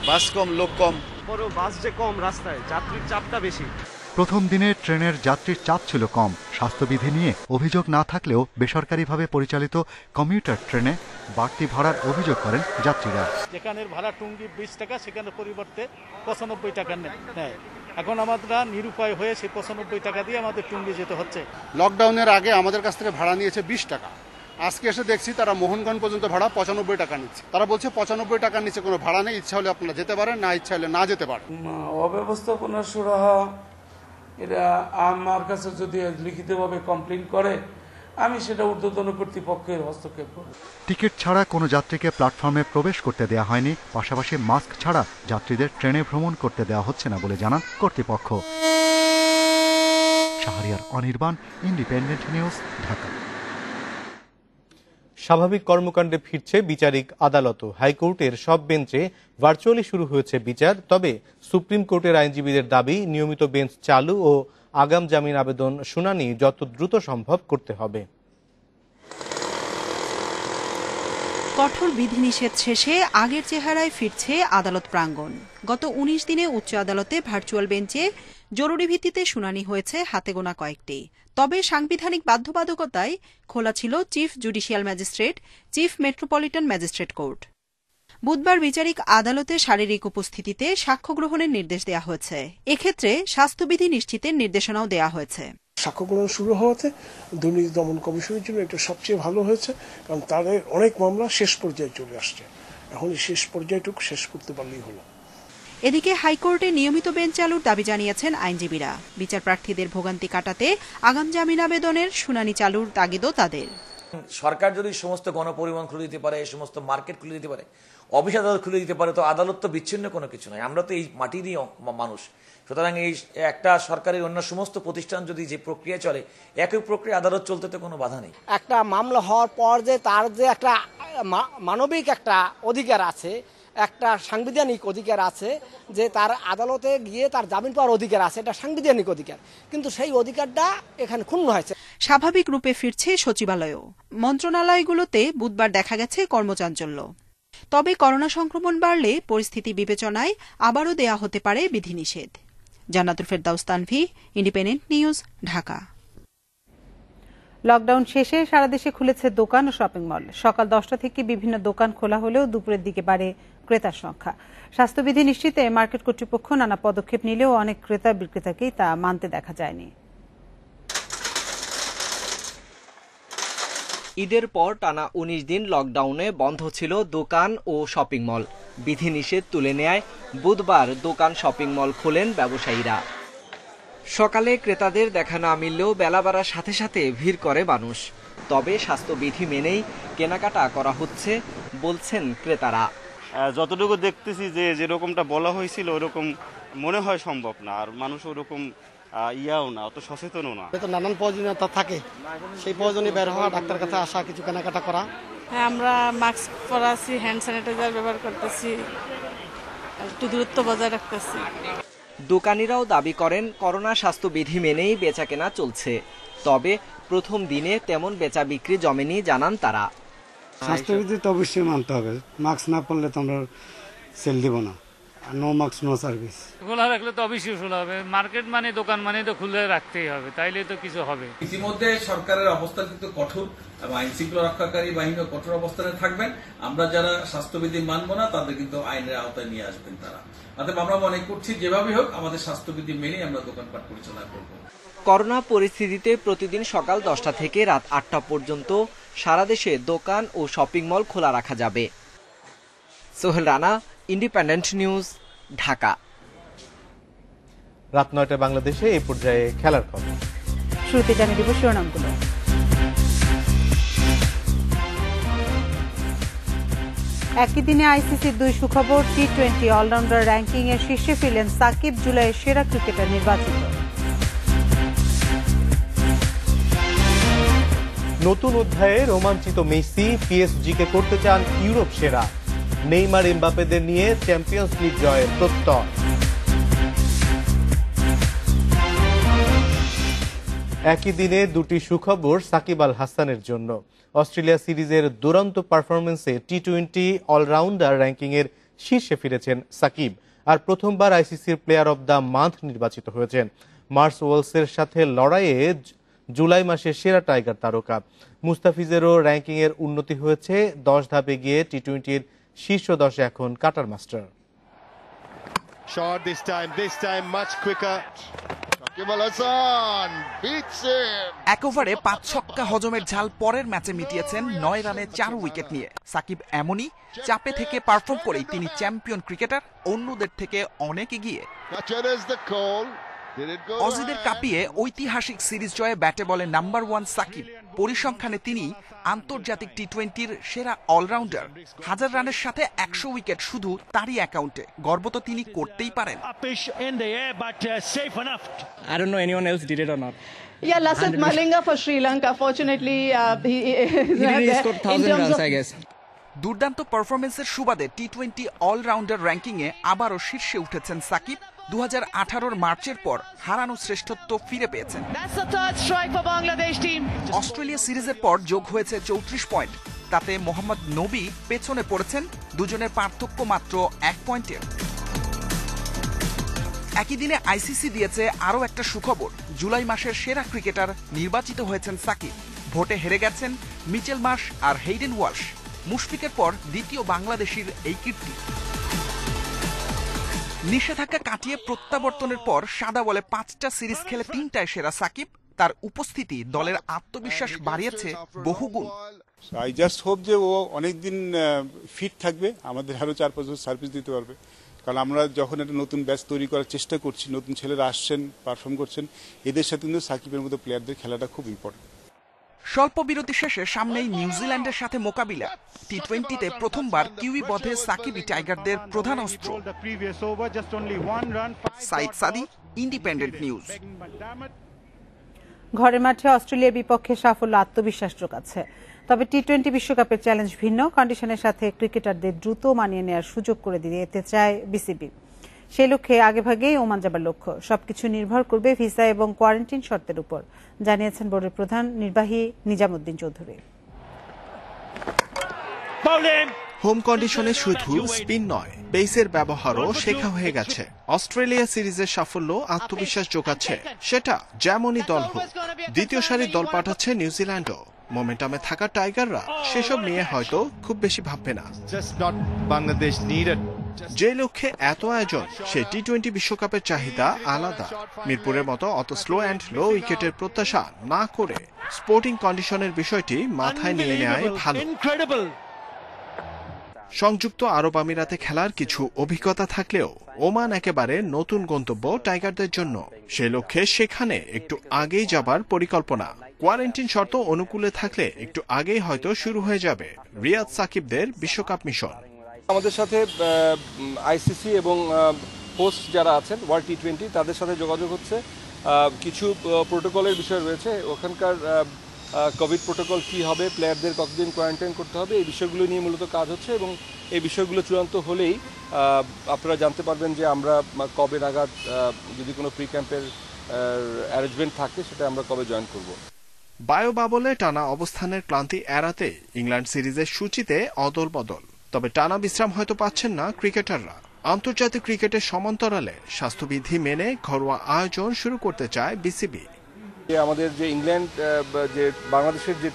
বাস কম, লোক কম। বড় বাস যে কম, রাস্তায় যাত্রীর চাপটা বেশি। প্রথম দিনে ট্রেনের যাত্রীর চাপ ছিল কম। স্বাস্থ্যবিধি নিয়ে অভিযোগ না থাকলেও বেসরকারিভাবে পরিচালিত কমিউটার ট্রেনে বাড়তি ভাড়ার অভিযোগ করেন যাত্রীরা। যেখানের ভাড়া টুঙ্গি 20 টাকা, সেখানে পরিবর্তে 95 টাকা নেয়। এখন আমরা নিরুপায় হয়ে সেই 95 টাকা দিয়ে আমাদের টুঙ্গি যেতে হচ্ছে। লকডাউনের আগে আমাদের কাছ থেকে ভাড়া নিয়েছে 20 টাকা। আজকে এসে দেখছি তারা মোহনগঞ্জ পর্যন্ত ভাড়া 95 টাকা নিচ্ছে। তারা বলছে 95 টাকার নিচে কোনো ভাড়া নেই, ইচ্ছা হলে আপনারা যেতে পারেন, না ইচ্ছা হলে না যেতে পারেন। অব্যবস্থাপনার সুরাহা, এটা আমার কাছে যদি লিখিতভাবে কমপ্লেইন করে, আমি সেটা ঊর্ধ্বতন কর্তৃপক্ষের হস্তক্ষেপ করব। টিকিট ছাড়া কোনো যাত্রীকে প্ল্যাটফর্মে প্রবেশ করতে দেওয়া হয়নি। পাশাপাশি মাস্ক ছাড়া যাত্রীদের ট্রেনে ভ্রমণ করতে দেওয়া হচ্ছে না বলে জানান কর্তৃপক্ষ। Shahriar Anirban, independent news, Dhaka. স্বাভাবিক কর্মকাণ্ডে ফিরছে বিচারিক আদালতও। হাইকোর্টের সব বেঞ্চে ভার্চুয়ালি শুরু হয়েছে বিচার। তবে সুপ্রিম কোর্টের আইনজীবীদের দাবি, নিয়মিত বেঞ্চ চালু ও আগাম জামিন আবেদন শুনানি যত দ্রুত সম্ভব করতে হবে। কঠোর বিধিনিষেধ শেষে আগের চেহারায় ফিরছে আদালত প্রাঙ্গণ। গত ১৯ দিনে উচ্চ আদালতে ভার্চুয়াল বেঞ্চে জরুরি ভিত্তিতে শুনানি হয়েছে হাতে গোনা কয়েকটি। তবে সাংবিধানিক বাধ্যবাধকতায় খোলা ছিল chief judicial magistrate, chief metropolitan magistrate court. বুধবার বিচারিক আদালতে শারীরিক উপস্থিতিতে সাক্ষ্য গ্রহণের নির্দেশ দেওয়া হয়েছে। এক্ষেত্রে স্বাস্থ্যবিধি নিশ্চিতের নির্দেশনাও দেওয়া হয়েছে। সাক্ষ্য গ্রহণ শুরু হওয়াতে দুর্নীতি দমন কমিশনের জন্য এটা সবচেয়ে ভালো হয়েছে, কারণ তাদের অনেক মামলা শেষ পর্যায়ে চলে আসছে। এখন এই শেষ পর্যায়টুকু শেষ করতে পারলেই হলো। এদিকে হাইকোর্টে নিয়মিত বেঞ্চ চালুর দাবি জানিয়েছেন আইনজীবীরা। বিচার প্রার্থীদের ভোগান্তি কাটাতে আগাম জামিন আবেদনের শুনানি চালুর তাগিদও তাদের। সরকার যদি সমস্ত গণপরিবহন খুলে দিতে পারে, সমস্ত মার্কেট খুলে দিতে পারে, অফিস আদালত খুলে দিতে পারে, তো আদালত তো বিচ্ছিন্ন কোনো কিছু নয়। আমরা তো এই মাটিরই মানুষ। সুতরাং এই একটা সরকারের অন্য সমস্ত প্রতিষ্ঠান যদি যে প্রক্রিয়া চলে, একই প্রক্রিয়া আদালত চলতে তো কোনো বাধা নেই। একটা মামলা হওয়ার পর যে তার যে একটা মানবিক একটা অধিকার আছে, একটা সাংবিধানিক অধিকার আছে, যে তার আদালতে গিয়ে তার জামিন পাওয়ার অধিকার আছে, এটা সাংবিধানিক অধিকার, কিন্তু সেই অধিকারটা এখানে ক্ষুণ্ণ হয়েছে। স্বাভাবিক রূপে ফিরছে সচিবালয়ও। মন্ত্রণালয়গুলোতে বুধবার দেখা গেছে কর্মচাঞ্চল্য। তবে করোনা সংক্রমণ বাড়লে পরিস্থিতি বিবেচনায় আবারও দেয়া হতে পারে বিধিনিষেধ। জান্নাতুল ফেরদাউস Tanvi, independent news, Dhaka. Lockdown শেষে সারা দেশে খুলেছে দোকান ও শপিং মল। সকাল 10টা থেকে বিভিন্ন দোকান খোলা হলেও দুপুরের দিকে বাড়ে ক্রেতার সংখ্যা। স্বাস্থ্যবিধি নিশ্চিতে মার্কেট কর্তৃপক্ষ নানা পদক্ষেপ নিলেও অনেক ক্রেতা বিক্রেতাকেই তা মানতে দেখা যায়নি। ঈদের পর টানা ১৯ দিন লকডাউনে বন্ধ ছিল দোকান ও শপিং মল। বিধিনিষেধ তুলে নেয় বুধবার দোকান শপিং মল খোলেন ব্যবসায়ীরা। সকালে ক্রেতাদের দেখা না মিললেও বেলা বাড়ার সাথে সাথে ভিড় করে মানুষ। তবে স্বাস্থ্যবিধি মেনেই কেনাকাটা করা হচ্ছে বলছেন ক্রেতারা। যতটুকু দেখতেছি যে যেরকমটা বলা হয়েছিল ওরকম মনে হয় সম্ভব না, আর মানুষ ওরকম ইয়াও না, অত সচেতনও না। নানান প্রয়োজনীয়তা থাকে, সেই প্রয়োজনে বের হওয়া, ডাক্তার কাছে আসা, কিছু কেনাকাটা করা। হ্যাঁ, আমরা মাস্ক পরাছি, হ্যান্ড স্যানিটাইজার ব্যবহার করতেছি, একটু দূরত্ব বজায় রাখতেছি। দোকানিরাও দাবি করেন করোনা স্বাস্থ্যবিধি মেনেই বেচাকেনা চলছে। তবে প্রথম দিনে তেমন বেচা বিক্রি জমেনি জানান তারা। স্বাস্থ্যবিধি তো অবশ্যই মানতে হবে, মাস্ক না পরলে তো আমরা সেল দিব না। No mask no service. খোলা রাখলে তো অবশ্যই খোলা হবে। মার্কেট মানে দোকান মানে তো খুলে রাখতেই হবে, তাইলে তো কিছু হবে। ইতিমধ্যে সরকারের অবস্থান কিন্তু কঠোর এবং আইন শৃঙ্খলা রক্ষাকারী বাহিনীও কঠোর অবস্থানে থাকবেন। আমরা যারা স্বাস্থ্যবিধি মানব না তাদের কিন্তু আইনের আওতায় নিয়ে আসবেন তারা। অতএব আমরা মনে করছি যেভাবে হোক আমাদের স্বাস্থ্যবিধি মেনে আমরা দোকানপাট পরিচালনা করব। করোনা পরিস্থিতিতে প্রতিদিন সকাল 10টা থেকে রাত 8টা পর্যন্ত সারা দেশে দোকান ও শপিং মল খোলা রাখা যাবে। Sohel Rana, independent news, Dhaka. রাত 9টায় বাংলাদেশে এই পর্যায়ে খেলার খবর। শুরুতে জানিয়ে দেব শিরোনামগুলো। একই দিনে আইসিসির 2 সুখবর। টি-20 অলরাউন্ডার র্যাঙ্কিং এর শীর্ষে ফিরলেন সাকিব, জুলাইয়ের সেরা ক্রিকেটার নির্বাচিত। নতুন অধ্যায়ে রোমাঞ্চিত মেসি, পিএসজিকে করতে চান ইউরোপ সেরা। নেইমার, এমবাপ্পেদের নিয়ে চ্যাম্পিয়ন্স লিগ জয়ের প্রত্যয়। একই দিনে 2টি সুখবর সাকিব আল হাসানের জন্য। অস্ট্রেলিয়া সিরিজের দুরন্ত পারফরমেন্সে টি-20 অলরাউন্ডার র্যাঙ্কিং এর শীর্ষে ফিরেছেন সাকিব, আর প্রথমবার আইসিসির প্লেয়ার অব দ্য মান্থ নির্বাচিত হয়েছেন। মার্স ওয়েলসের সাথে লড়াইয়ে জুলাই মাসে সেরা টাইগার তারকা। মুস্তাফিজেরও র্যাঙ্কিং এর উন্নতি হয়েছে, 10 ধাপে গিয়ে টি-20 শীর্ষ 10 এখন কাটার মাস্টার। এক ওভারে 5 ছক্কা হজমের ঝাল পরের ম্যাচে মিটিয়েছেন 9 রানে 4 উইকেট নিয়ে। সাকিব এমনই চাপে থেকে পারফর্ম করেই তিনি চ্যাম্পিয়ন ক্রিকেটার, অন্যদের থেকে অনেক এগিয়ে। অজিদের কাঁপিয়ে ঐতিহাসিক সিরিজ জয়ে ব্যাটে বলে নাম্বার 1 সাকিব। পরিসংখ্যানে তিনি আন্তর্জাতিক টি-20 সেরা অলরাউন্ডার। 1000 রানের সাথে 100 উইকেট শুধু তারই অ্যাকাউন্টে। গর্ব তো তিনি করতেই পারেন। I don't know anyone else did it or not. Yeah, Lasith Malinga for Sri Lanka. Fortunately, he scored 1,000 runs, I guess. দুর্দান্ত পারফরমেন্সের সুবাদে টি-20 অলরাউন্ডার র্যাঙ্কিংয়ে আবারও শীর্ষে উঠেছেন সাকিব। 2018 মার্চের পর হারানো শ্রেষ্ঠত্ব ফিরে পেয়েছেন। অস্ট্রেলিয়া সিরিজের পর যোগ হয়েছে 34 পয়েন্ট। তাতে মোহাম্মদ নবী পেছনে পড়েছেন, দুজনের পার্থক্য মাত্র 1 পয়েন্টের। একই দিনে আইসিসি দিয়েছে আরও একটা সুখবর। জুলাই মাসের সেরা ক্রিকেটার নির্বাচিত হয়েছেন সাকিব। ভোটে হেরে গেছেন মিচেল মার্শ আর হেইডেন ওয়ালশ। মুশফিকের পর দ্বিতীয় বাংলাদেশির এই কীর্তি। নিষেধাজ্ঞা কাটিয়ে প্রত্যাবর্তনের পর সাদা বলে 5টা সিরিজ খেলে 3টায় সেরা সাকিব। তার উপস্থিতি দলের আত্মবিশ্বাস বাড়িয়েছে বহুগুণ। আই জাস্ট হোপ যে ও অনেকদিন ফিট থাকবে, আমাদের আরো 4-5 বছর সার্ভিস দিতে পারবে। কারণ আমরা যখন একটা নতুন ব্যাচ তৈরি করার চেষ্টা করছি, নতুন ছেলেরা আসছেন, পারফর্ম করছেন, এদের সাথে কিন্তু সাকিবের মতো প্লেয়ারদের খেলাটা খুব ইম্পর্টেন্ট। স্বল্প বিরতি শেষে সামনেই নিউজিল্যান্ডের সাথে মোকাবিলা। টি-20তে প্রথমবার কিউই বধে সাকিবই টাইগারদের প্রধান অস্ত্র। সাইদ সাদি, ইন্ডিপেন্ডেন্ট নিউজ। ঘরের মাঠে অস্ট্রেলিয়ার বিপক্ষে সাফল্য আত্মবিশ্বাস যোগাচ্ছে। তবে টি-20 বিশ্বকাপের চ্যালেঞ্জ ভিন্ন কন্ডিশনের সাথে ক্রিকেটারদের দ্রুত মানিয়ে নেওয়ার সুযোগ করে দিতে চায় বিসিবি। সেই লক্ষ্যে আগেভাগেই ওমান যাবার লক্ষ্য। সবকিছু নির্ভর করবে ভিসা এবং কোয়ারেন্টাইন শর্তের উপর, জানিয়েছেন বোর্ডের প্রধান নির্বাহী নিজামুদ্দিন চৌধুরী। হোম কন্ডিশনে শুধু স্পিন নয়, পেসের ব্যবহারও শেখা হয়ে গেছে। অস্ট্রেলিয়া সিরিজের সাফল্য আত্মবিশ্বাস যোগাচ্ছে, সেটা যেমনই দল হোক। দ্বিতীয় সারির দল পাঠাচ্ছে নিউজিল্যান্ডও। মোমেন্টামে থাকা টাইগাররা সেসব নিয়ে হয়তো খুব বেশি ভাববে না। যে লক্ষ্যে এত আয়োজন, সে টি-20 বিশ্বকাপের চাহিদা আলাদা। মিরপুরের মতো অত স্লো অ্যান্ড লো উইকেটের প্রত্যাশা না করে স্পোর্টিং কন্ডিশনের বিষয়টি মাথায় নিয়ে নেওয়াই ভালো। সংযুক্ত আরব আমিরাতে খেলার কিছু অভিজ্ঞতা থাকলেও ওমান একেবারে নতুন গন্তব্য টাইগারদের জন্য। সে লক্ষ্যে সেখানে একটু আগেই যাবার পরিকল্পনা। কোয়ারেন্টাইন শর্ত অনুকূলে থাকলে একটু আগেই হয়তো শুরু হয়ে যাবে রিয়াদ সাকিবদের বিশ্বকাপ মিশন। আমাদের সাথে আইসিসি এবং হোস্ট যারা আছেন ওয়ার্ল্ড টি-20 তাদের সাথে যোগাযোগ হচ্ছে। কিছু প্রোটোকলের বিষয় রয়েছে, ওখানকার কোভিড প্রোটোকল কী হবে, প্লেয়ারদের কতদিন কোয়ারেন্টাইন করতে হবে, এই বিষয়গুলো নিয়ে মূলত কাজ হচ্ছে। এবং এই বিষয়গুলো চূড়ান্ত হলেই আপনারা জানতে পারবেন যে আমরা কবে নাগাদ, যদি কোনো প্রি ক্যাম্পের অ্যারেঞ্জমেন্ট থাকে, সেটা আমরা কবে জয়েন করব। বায়ো বাবলে টানা অবস্থানের ক্লান্তি এড়াতে ইংল্যান্ড সিরিজের সূচিতে অদল বদল। তবে টানা বিশ্রাম হয়তো পাচ্ছেন না ক্রিকেটাররা। আন্তর্জাতিক ক্রিকেটের সমান্তরালে স্বাস্থ্যবিধি মেনে ঘরোয়া আয়োজন শুরু করতে চায় বিসিবি। আমাদের যে ইংল্যান্ড, যে বাংলাদেশের যে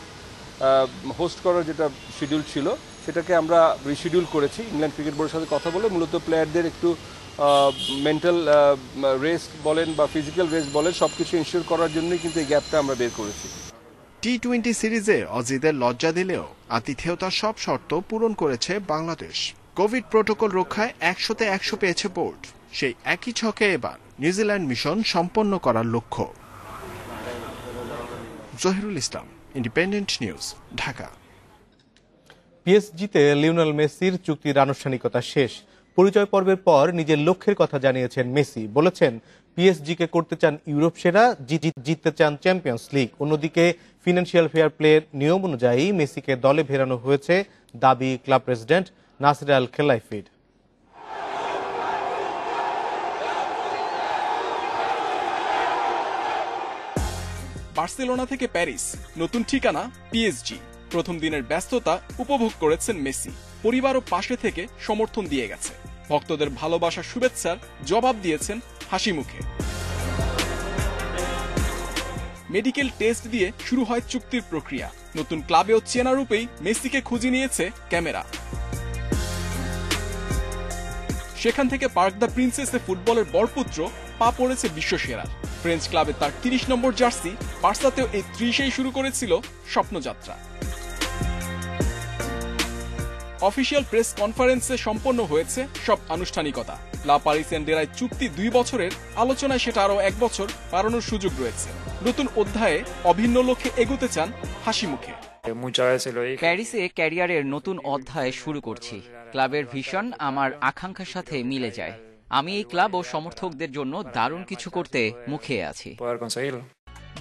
হোস্ট করার যেটা শিডিউল ছিল, সেটাকে আমরা রিশিডিউল করেছি ইংল্যান্ড ক্রিকেট বোর্ডের সাথে কথা বলে। মূলত প্লেয়ারদের একটু মেন্টাল রেস্ট বলেন বা ফিজিক্যাল রেস্ট বলেন, সবকিছু ইনশিওর করার জন্যই কিন্তু এই গ্যাপটা আমরা বের করেছি। টি-20 সিরিজে অজিদের লজ্জা দিলেও আতিথেয়তার সব শর্ত পূরণ করেছে বাংলাদেশ। কোভিড প্রোটোকল রক্ষায় 100তে 100 পেয়েছে বোর্ড। সেই একই ছকে এবার নিউজিল্যান্ড মিশন সম্পন্ন করার লক্ষ্য। জহিরুল ইসলাম, ইন্ডিপেন্ডেন্ট নিউজ, ঢাকা। পিএসজিতে লিওনেল মেসির চুক্তির আনুষ্ঠানিকতা শেষ। পরিচয় পর্বের পর নিজের লক্ষ্যের কথা জানিয়েছেন মেসি। বলেছেন পিএসজিকে করতে চান ইউরোপ সেরা, জিততে চান চ্যাম্পিয়ন্স লিগ। অন্যদিকে ফিনান্সিয়াল ফেয়ার প্লের নিয়ম অনুযায়ী মেসিকে দলে ফেরানো হয়েছে, দাবি ক্লাব প্রেসিডেন্ট নাসির আল খেলাইফির। বার্সেলোনা থেকে প্যারিস, নতুন ঠিকানা পিএসজি। প্রথম দিনের ব্যস্ততা উপভোগ করেছেন মেসি। পরিবারও পাশে থেকে সমর্থন দিয়ে গেছে। ভক্তদের ভালোবাসা শুভেচ্ছার জবাব দিয়েছেন হাসি মুখে। মেডিকেল টেস্ট দিয়ে শুরু হয় চুক্তির প্রক্রিয়া। নতুন ক্লাবেও চেনা রূপেই মেসিকে খুঁজে নিয়েছে ক্যামেরা। সেখান থেকে পার্ক দ্য প্রিন্সেসে ফুটবলের বরপুত্র পা পড়েছে বিশ্বসেরার। ফ্রেঞ্চ ক্লাবে তার 30 নম্বর জার্সি, বার্সাতেও এই 30এই শুরু করেছিল স্বপ্নযাত্রা। অফিসিয়াল প্রেস কনফারেন্সে সম্পন্ন হয়েছে সব আনুষ্ঠানিকতা। লা পারিসিয়ান ডেরায় চুক্তি 2 বছরের, আলোচনায় সেটা আরও 1 বছর বাড়ানোর সুযোগ রয়েছে। নতুন অধ্যায়ে অভিন্ন লক্ষ্যে এগোতে চান হাসি মুখে। প্যারিসে ক্যারিয়ারের নতুন অধ্যায় শুরু করছি। ক্লাবের ভিশন আমার আকাঙ্ক্ষার সাথে মিলে যায়। আমি এই ক্লাব ও সমর্থকদের জন্য দারুণ কিছু করতে মুখিয়ে আছি।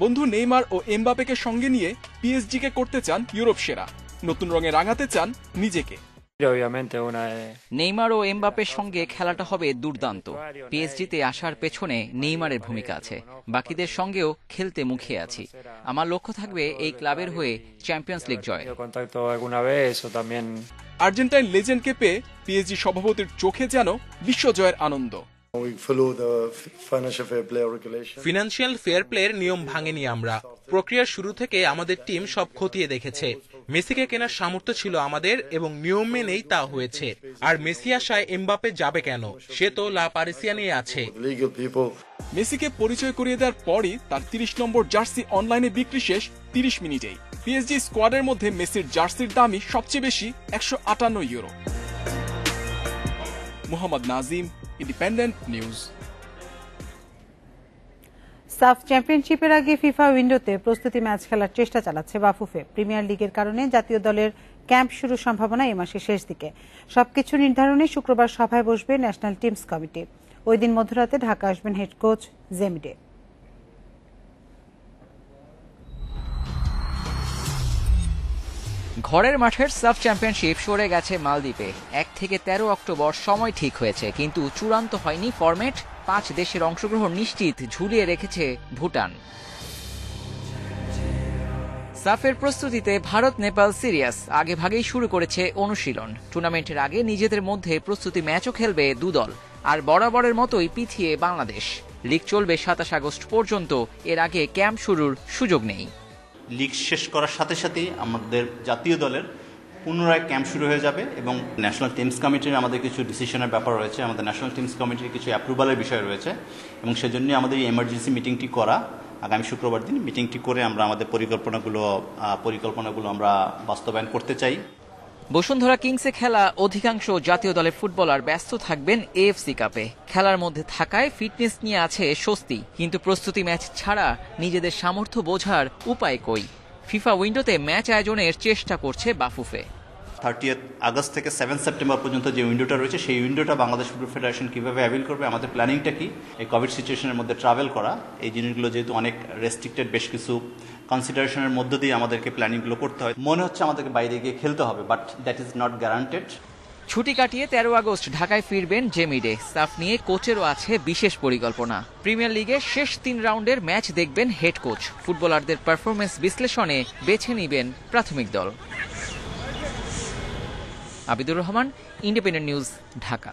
বন্ধু নেইমার ও এমবাপেকে সঙ্গে নিয়ে পিএসজিকে করতে চান ইউরোপ সেরা, নতুন রঙে রাঙাতে চান নিজেকে। নেইমার ও এমবাপের সঙ্গে খেলাটা হবে দুর্দান্ত। পিএসজিতে আসার পেছনে নেইমারের ভূমিকা আছে, বাকিদের সঙ্গেও খেলতে মুখিয়ে আছি। আমার লক্ষ্য থাকবে এই ক্লাবের হয়ে চ্যাম্পিয়ন্স লিগ জয়। আর্জেন্টাইন লেজেন্ডকে পেয়ে পিএসজি সভাপতির চোখে যেন বিশ্বজয়ের আনন্দ। ফিনান্সিয়াল ফেয়ার প্লের নিয়ম ভাঙেনি আমরা। প্রক্রিয়ার শুরু থেকে আমাদের টিম সব খতিয়ে দেখেছে। মেসিকে কেনার সামর্থ্য ছিল আমাদের এবং নিয়ম মেনেই তা হয়েছে। আর মেসি আসায় এমবাপে যাবে কেন? সে তো লা পারিসিয়ানে আছে। মেসিকে পরিচয় করিয়ে দেওয়ার পরই তার 30 নম্বর জার্সি অনলাইনে বিক্রি শেষ 30 মিনিটেই। পিএসজি স্কোয়াডের মধ্যে মেসির জার্সির দামই সবচেয়ে বেশি 158 euro. Mohammad Nazim, independent news. সাফ চ্যাম্পিয়নশিপের আগে ফিফা উইন্ডোতে প্রস্তুতি ম্যাচ খেলার চেষ্টা চালাচ্ছে বাফুফে। প্রিমিয়ার লিগের কারণে জাতীয় দলের ক্যাম্প শুরুর সম্ভাবনা এ মাসের শেষ দিকে। সবকিছু নির্ধারণে শুক্রবার সভায় বসবে ন্যাশনাল টিমস কমিটি। ওই দিন মধ্যরাতে ঢাকা আসবেন হেড কোচ জেমিডে। ঘরের মাঠের সাফ চ্যাম্পিয়নশিপ সরে গেছে মালদ্বীপে। 1 থেকে 13 অক্টোবর সময় ঠিক হয়েছে, কিন্তু চূড়ান্ত হয়নি ফরম্যাট। 5 দেশের অংশগ্রহণ নিশ্চিত ঝুলিয়ে রেখেছে ভুটান। সাফের প্রস্তুতিতে ভারত নেপাল সিরিয়াস আগে ভাগেই শুরু করেছে অনুশীলন। টুর্নামেন্টের আগে নিজেদের মধ্যে প্রস্তুতি ম্যাচও খেলবে দু দল। আর বরাবরের মতোই পিছিয়ে বাংলাদেশ। লিগ চলবে 27 আগস্ট পর্যন্ত। এর আগে ক্যাম্প শুরুর সুযোগ নেই। লিগ শেষ করার সাথে সাথেই আমাদের জাতীয় দলের পুনরায় ক্যাম্প শুরু হয়ে যাবে এবং ন্যাশনাল টিমস কমিটির আমাদের কিছু ডিসিশনের ব্যাপার রয়েছে। আমাদের ন্যাশনাল টিমস কমিটির কিছু অ্যাপ্রুভালের বিষয় রয়েছে এবং সেজন্য আমাদের এই এমার্জেন্সি মিটিংটি করা। আগামী শুক্রবার দিন মিটিংটি করে আমরা আমাদের পরিকল্পনাগুলো আমরা বাস্তবায়ন করতে চাই। বসুন্ধরা কিংসে খেলা অধিকাংশ জাতীয় দলের ফুটবলার ব্যস্ত থাকবেন এএফসি কাপে। খেলার মধ্যে থাকায় ফিটনেস নিয়ে আছে স্বস্তি, কিন্তু প্রস্তুতি ম্যাচ ছাড়া নিজেদের সামর্থ্য বোঝার উপায় কই? ফিফা উইন্ডোতে ম্যাচ আয়োজনের চেষ্টা করছে বাফুফে। 30 আগস্ট থেকে 7 সেপ্টেম্বর পর্যন্ত যে উইন্ডোটা রয়েছে সেই উইন্ডোটা বাংলাদেশ ফুটবল ফেডারেশন কীভাবে অ্যাভেল করবে, আমাদের প্ল্যানিংটা কি, এই কোভিড সিচুয়েশনের মধ্যে ট্রাভেল করা, এই জিনিসগুলো যেহেতু অনেক রেস্ট্রিক্টেড, বেশ কিছু কনসিডারেশনের মধ্য দিয়ে আমাদেরকে প্ল্যানিংগুলো করতে হয়। মনে হচ্ছে আমাদেরকে বাইরে গিয়ে খেলতে হবে, but that is not guaranteed. ছুটি কাটিয়ে 13 আগস্ট ঢাকায় ফিরবেন জেমিডে। সাফ নিয়ে কোচেরও আছে বিশেষ পরিকল্পনা। প্রিমিয়ার লিগের শেষ 3 রাউন্ডের ম্যাচ দেখবেন হেড কোচ। ফুটবলারদের পারফরমেন্স বিশ্লেষণে বেছে নেবেন প্রাথমিক দল। Abidur Rahman, independent news, Dhaka.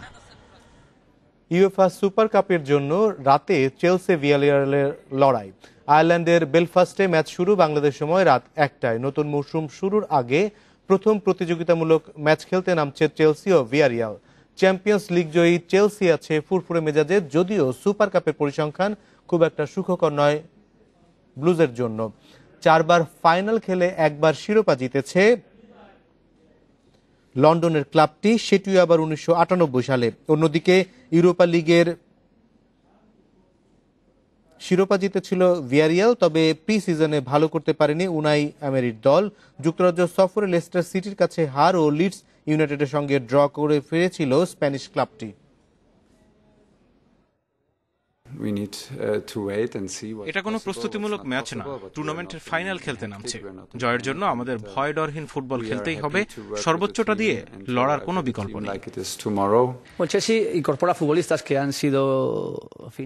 UEFA super কাপের জন্য রাতে চেলসি ভিয়ারিয়ালের লড়াই। আয়ারল্যান্ডের বেলফাস্টে ম্যাচ শুরু বাংলাদেশ সময় রাত 1টায়। নতুন মৌসুম শুরুর আগে প্রথম প্রতিযোগিতামূলক ম্যাচ খেলতে নামছে চেলসি ও ভিয়ারিয়াল। চ্যাম্পিয়ন্স লিগ জয়ী চেলসি আছে ফুরফুরে মেজাজে, যদিও সুপার কাপের পরিসংখ্যান খুব একটা সুখকর নয় ব্লুজের জন্য। 4 বার ফাইনাল খেলে 1 বার শিরোপা জিতেছে লন্ডনের ক্লাবটি, সেটিও আবার 1998 সালে। অন্যদিকে ইউরোপা লিগের শিরোপা জিতেছিল ভিয়ারিয়াল, তবে প্রি সিজনে ভালো করতে পারেনি উনাই এমেরির দল। যুক্তরাজ্য সফরে লেস্টার সিটির কাছে হার ও লিডস ইউনাইটেডের সঙ্গে ড্র করে ফিরেছিল স্প্যানিশ ক্লাবটি। এটা কোনো প্রস্তুতিমূলক ম্যাচ না, টুর্নামেন্টের ফাইনাল খেলতে নামছে। জয়ের জন্য আমাদের ভয় ডরহীন ফুটবল খেলতেই হবে, সর্বোচ্চটা দিয়ে লড়ার কোনো বিকল্প নেই।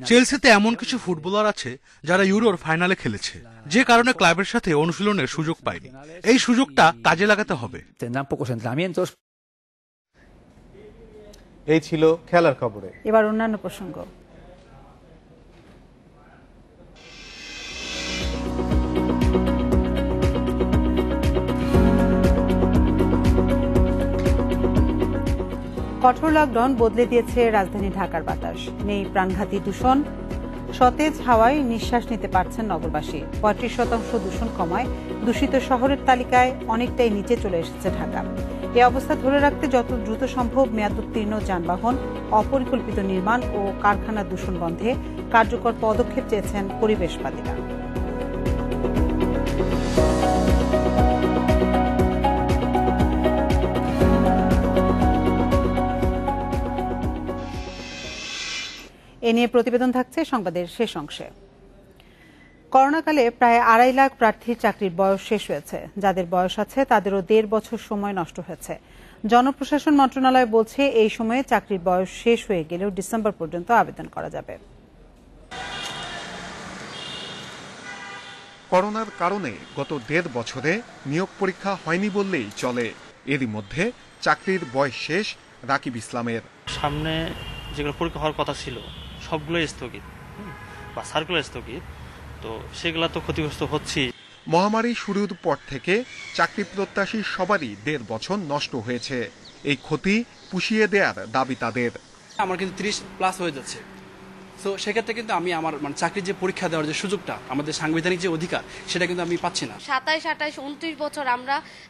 চেলসিতে এমন কিছু ফুটবলার আছে যারা ইউরোর ফাইনালে খেলেছে, যে কারণে ক্লাবের সাথে অনুশীলনের সুযোগ পায়নি। এই সুযোগটা কাজে লাগাতে হবে। এই ছিল খেলার খবরে। এবার অন্যান্য প্রসঙ্গ। কঠোর লকডাউন বদলে দিয়েছে রাজধানী ঢাকার বাতাস। নেই প্রাণঘাতী দূষণ, সতেজ হাওয়ায় নিঃশ্বাস নিতে পারছেন নগরবাসী। 35% দূষণ কমায় দূষিত শহরের তালিকায় অনেকটাই নিচে চলে এসেছে ঢাকা। এই অবস্থা ধরে রাখতে যত দ্রুত সম্ভব মেয়াদোত্তীর্ণ যানবাহন, অপরিকল্পিত নির্মাণ ও কারখানা দূষণ বন্ধে কার্যকর পদক্ষেপ চেয়েছেন পরিবেশবাদীরা। এ নিয়ে প্রতিবেদন থাকছে সংবাদের শেষ অংশে। করোনাকালে প্রায় 2.5 লাখ প্রার্থীর চাকরির বয়স শেষ হয়েছে। যাদের বয়স আছে তাদেরও 1.5 বছর সময় নষ্ট হয়েছে। জনপ্রশাসন মন্ত্রণালয় বলছে এই সময়ে চাকরির বয়স শেষ হয়ে গেলেও ডিসেম্বর পর্যন্ত আবেদন করা যাবে। করোনার কারণে গত 1.5 বছরে নিয়োগ পরীক্ষা হয়নি বললেই চলে। এরই মধ্যে চাকরির বয়স শেষ রাকিব ইসলামের। সামনে যেগুলো পরীক্ষা হওয়ার কথা ছিল সবগুলোই স্থগিত বা সার্কুলার স্থগিত, তো সেগুলো তো ক্ষতিগ্রস্ত হচ্ছে। মহামারী শুরুর পর থেকে চাকরি প্রত্যাশী সবারই 1.5 বছর নষ্ট হয়েছে। এই ক্ষতি পুষিয়ে দেওয়ার দাবি তাদের। আমার কিন্তু 30+ হয়ে যাচ্ছে, তো সেক্ষেত্রে কিন্তু আমি আমার চাকরির যে পরীক্ষা দেওয়ার যে সুযোগটা, আমাদের সাংবিধানিক যে অধিকার, সেটা কিন্তু আমি পাচ্ছি না। 27, 28, 29 বছর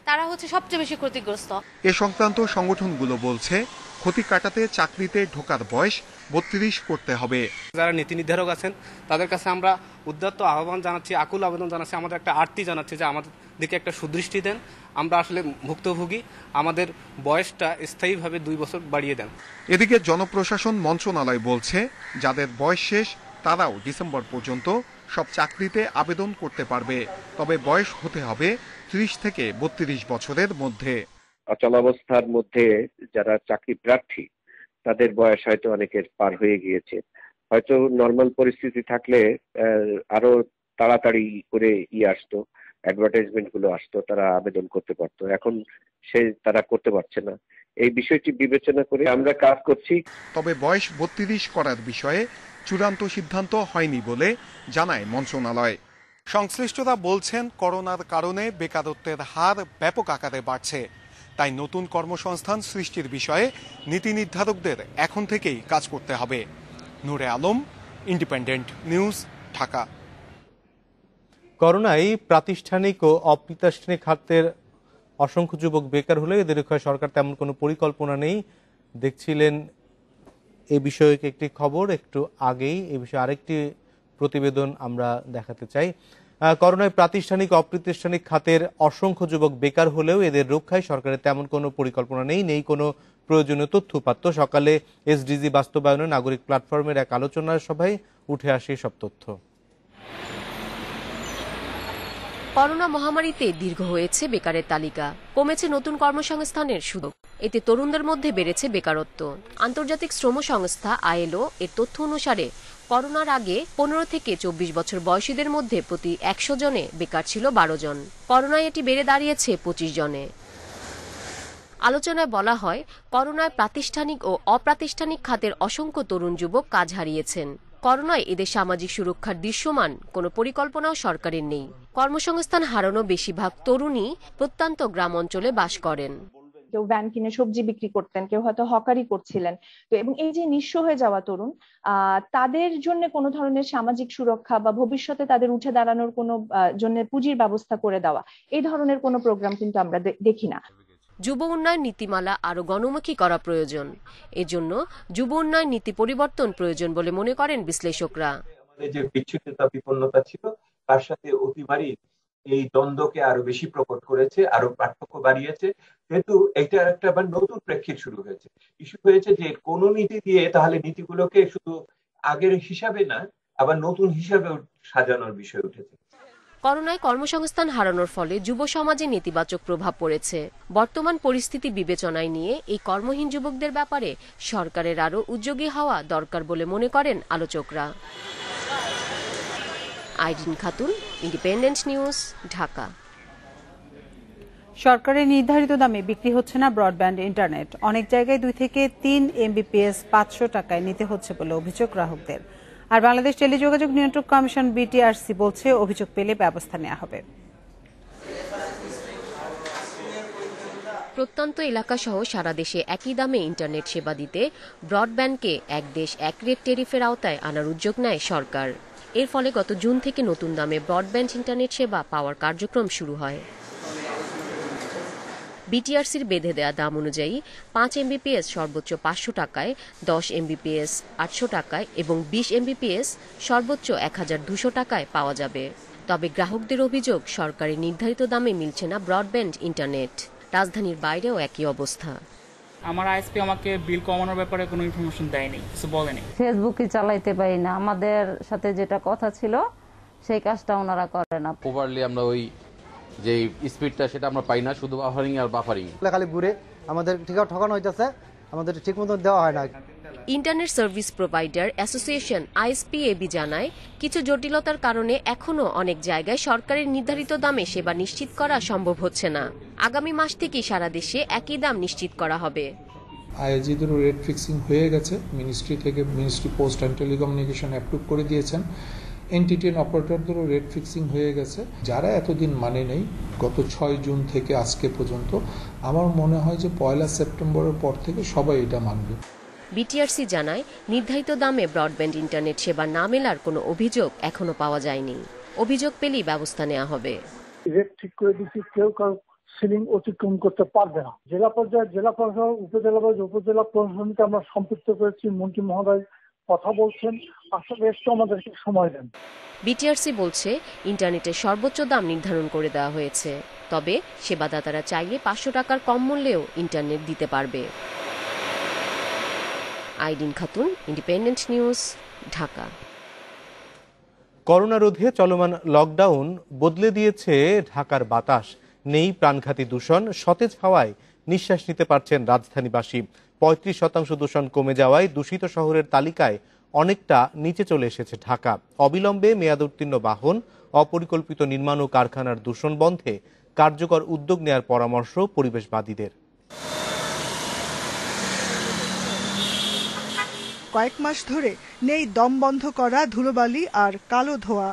তারা হচ্ছে সবচেয়ে বেশি ক্ষতিগ্রস্ত। এ সংক্রান্ত সংগঠনগুলো বলছে ক্ষতি কাটাতে চাকরিতে ঢোকার বয়স 32 করতে হবে। যারা নীতি নির্ধারক আছেন তাদের কাছে আমরা উদ্যত আহ্বান জানাচ্ছি, আকুল আবেদন জানাচ্ছি, আমাদের একটা আর্তি জানাচ্ছি যে আমাদের দিকে একটা সুদৃষ্টি দেন। আমরা আসলে ভুক্তভোগী, আমাদের বয়সটা স্থায়ীভাবে 2 বছর বাড়িয়ে দেন। এদিকে জনপ্রশাসন মন্ত্রণালয় বলছে যাদের বয়স শেষ তারাও ডিসেম্বর পর্যন্ত সব চাকরিতে আবেদন করতে পারবে, তবে বয়স হতে হবে 30 থেকে 32 বছরের মধ্যে। অচলাবস্থার মধ্যে যারা চাকরি প্রার্থী তাদের বয়স হয়তো অনেকের পার হয়ে গিয়েছে। হয়তো নর্মাল পরিস্থিতি থাকলে আরো তাড়াতাড়ি করে আসতো, অ্যাডভার্টাইজমেন্ট গুলো আসতো, তারা আবেদন করতে পারতো। এখন তারা করতে পারছে না। এই বিষয়টি বিবেচনা করে আমরা কাজ করছি। তবে বয়স 32 করার বিষয়ে চূড়ান্ত সিদ্ধান্ত হয়নি বলে জানায় মন্ত্রণালয়। সংশ্লিষ্টরা বলছেন করোনার কারণে বেকারত্বের হার ব্যাপক আকারে বাড়ছে, তাই নতুন কর্মসংস্থান সৃষ্টির বিষয়ে নীতি নির্ধারকদের এখন থেকেই কাজ করতে হবে। নূরে আলম, ইন্ডিপেন্ডেন্ট নিউজ, ঢাকা। করোনায় প্রাতিষ্ঠানিক ও অপ্রাতিষ্ঠানিক খাতের অসংখ্য যুবক বেকার হলে এদের বিষয়ে সরকার তেমন কোনো পরিকল্পনা নেই। দেখছিলেন এই বিষয়ে একটি খবর একটু আগেই, এই বিষয়ে আরেকটি প্রতিবেদন আমরা দেখাতে চাই। করোনায় প্রাতিষ্ঠানিক অপ্রাতিষ্ঠানিক খাতের অসংখ্য যুবক বেকার হলেও এদের রক্ষায় সরকারের তেমন কোনো পরিকল্পনা নেই কোনো প্রয়োজনীয় তথ্যপাত্র। সকালে এসডিজি বাস্তবায়নে নাগরিক প্ল্যাটফর্মের এক আলোচনা সভায় উঠে আসে সব তথ্য। করোনা মহামারীতে দীর্ঘ হয়েছে বেকারের তালিকা, কমেছে নতুন কর্মসংস্থানের সুযোগ, এতে তরুণদের মধ্যে বেড়েছে বেকারত্ব। আন্তর্জাতিক শ্রম সংস্থা আইএলও এর তথ্য অনুসারে করোনার আগে 15 থেকে 24 বছর বয়সীদের মধ্যে প্রতি 100 জনে বেকার ছিল 12 জন। করোনায় এটি বেড়ে দাঁড়িয়েছে 25 জনে। আলোচনায় বলা হয়, করোনায় প্রাতিষ্ঠানিক ও অপ্রাতিষ্ঠানিক খাতের অসংখ্য তরুণ যুবক কাজ হারিয়েছেন। করোনায় এদের সামাজিক সুরক্ষার দৃশ্যমান কোনো পরিকল্পনাও সরকারের নেই। কর্মসংস্থান হারানো বেশিরভাগ তরুণই প্রত্যন্ত গ্রাম অঞ্চলে বাস করেন। কেউ ভ্যান কিনে সবজি বিক্রি করতেন, কেউ হয়তো হকারি করছিলেন। তো এবং এই যে নিঃস্ব হয়ে যাওয়া তরুণ, তাদের জন্য কোনো ধরনের সামাজিক সুরক্ষা বা ভবিষ্যতে তাদের উঠে দাঁড়ানোর কোনো জন্য পুঁজির ব্যবস্থা করে দেওয়া, এই ধরনের কোনো প্রোগ্রাম কিন্তু আমরা দেখি না। যুব উন্নয়ন নীতিমালা আরো গণমুখী করা প্রয়োজন। এজন্য যুব উন্নয়ন নীতি পরিবর্তন প্রয়োজন বলে মনে করেন বিশ্লেষকরা। যে বিচ্ছিন্নতা বিপন্নতা ছিল তার সাথে অতিমারি এই দ্বন্দ্বকে আরো বেশি প্রকট করেছে, আরো পার্থক্য বাড়িয়েছে। যেহেতু এটা একটা আবার নতুন প্রেক্ষিত শুরু হয়েছে, ইস্যু হয়েছে যে কোন নীতি দিয়ে তাহলে নীতিগুলোকে শুধু আগের হিসাবে না আবার নতুন হিসাবে সাজানোর বিষয় উঠেছে। করোনায় কর্মসংস্থান হারানোর ফলে যুব সমাজে নেতিবাচক প্রভাব পড়েছে। বর্তমান পরিস্থিতি বিবেচনায় নিয়ে এই কর্মহীন যুবকদের ব্যাপারে সরকারের আরো উদ্যোগী হওয়া দরকার বলে মনে করেন আলোচকরা। Irin Khatun, independent news, Dhaka. সরকারের নির্ধারিত দামে বিক্রি হচ্ছে না ব্রডব্যান্ড ইন্টারনেট। অনেক জায়গায় 2 থেকে 3 MBPS 500 টাকায় নিতে হচ্ছে বলে অভিযোগ গ্রাহকদের। আর বাংলাদেশ টেলিযোগাযোগ নিয়ন্ত্রক কমিশন বিটিআরসি বলছে অভিযোগ পেলে ব্যবস্থা নেওয়া হবে। প্রত্যন্ত এলাকা সহ সারা দেশে একই দামে ইন্টারনেট সেবা দিতে ব্রডব্যান্ডকে এক দেশ এক রেট ট্যারিফের আওতায় আনার উদ্যোগ নেয় সরকার। এর ফলে গত জুন থেকে নতুন দামে ব্রডব্যান্ড ইন্টারনেট সেবা পাওয়ার কার্যক্রম শুরু হয়। বিটিআরসির বেঁধে দেয়া দাম অনুযায়ী 5 MBPS সর্বোচ্চ 500 টাকায়, 10 MBPS 800 টাকায় এবং 20 MBPS সর্বোচ্চ 1200 টাকায় পাওয়া যাবে। তবে গ্রাহকদের অভিযোগ, সরকারের নির্ধারিত দামে মিলছে না ব্রডব্যান্ড ইন্টারনেট। রাজধানীর বাইরেও একই অবস্থা। আমার আইএসপি আমাকে বিল কমানোর ব্যাপারে কোনো ইনফরমেশন দেয়নি, কিছু বলেনি। ফেসবুকই চালাইতে পারি না। আমাদের সাথে যেটা কথা ছিল সেই কাজটা ওনারা করে না। প্রপারলি আমরা ওই যে স্পিডটা সেটা আমরা পাই না, শুধু বাফারিং আর বাফারিং। খালি ঘুরে আমাদের ঠকানো হইতেছে, আমাদের ঠিক মতো দেওয়া হয় না। Internet service provider association ISPAB জানায়, কিছু জটিলতার কারণে এখনো অনেক জায়গায় সরকারের নির্ধারিত দামে সেবা নিশ্চিত করা সম্ভব হচ্ছে না। আগামী মাস থেকেই সারা দেশে একই দাম নিশ্চিত করা হবে। আইএসজিদেরও রেট ফিক্সিং হয়ে গেছে, মিনিস্ট্রি থেকে ministry post and telecommunication approve করে দিয়েছেন। এনটিটি অপারেটরদেরও রেট ফিক্সিং হয়ে গেছে। যারা এতদিন মানে নেই, গত 6 জুন থেকে আজকে পর্যন্ত, আমার মনে হয় যে 1 সেপ্টেম্বরের পর থেকে সবাই এটা মানবে। বিটিআরসি জানায়, নির্ধারিত দামে ব্রডব্যান্ড ইন্টারনেট সেবা না মেলার কোনো অভিযোগ এখনো পাওয়া যায়নি। অভিযোগ পেলেই ব্যবস্থা নেওয়া হবে। রেট ঠিক করে দিচ্ছি, কেউ কারো সিলিং অতিক্রম করতে পারবে না। জেলা পর্যায়ে জেলা প্রশাসন, উপজেলা পর্যায়ে উপজেলা প্রশাসনকে আমরা সম্পৃক্ত করেছি। মন্ত্রী মহোদয় কথা বলছেন, আসলে একটু আমাদেরকে সময় দেন। বিটিআরসি বলছে, ইন্টারনেটের সর্বোচ্চ দাম নির্ধারণ করে দেওয়া হয়েছে, তবে সেবাদাতারা চাইলে 500 টাকার কম মূল্যেও ইন্টারনেট দিতে পারবে। আইডিন Khatun, independent news, Dhaka. Corona রোধে চলমান লকডাউন বদলে দিয়েছে ঢাকার বাতাস। নেই প্রাণঘাতী দূষণ, সতেজ হাওয়ায় নিঃশ্বাস নিতে পারছেন রাজধানীবাসী। 35% দূষণ কমে যাওয়ায় দূষিত শহরের তালিকায় অনেকটা নিচে চলে এসেছে ঢাকা। অবিলম্বে মেয়াদ উত্তীর্ণ বাহন, অপরিকল্পিত নির্মাণ ও কারখানার দূষণ বন্ধে কার্যকর উদ্যোগ নেয়ার পরামর্শ পরিবেশবাদীদের। কয়েক মাস ধরে নেই দম বন্ধ করা ধুলোবালি আর কালো ধোঁয়া,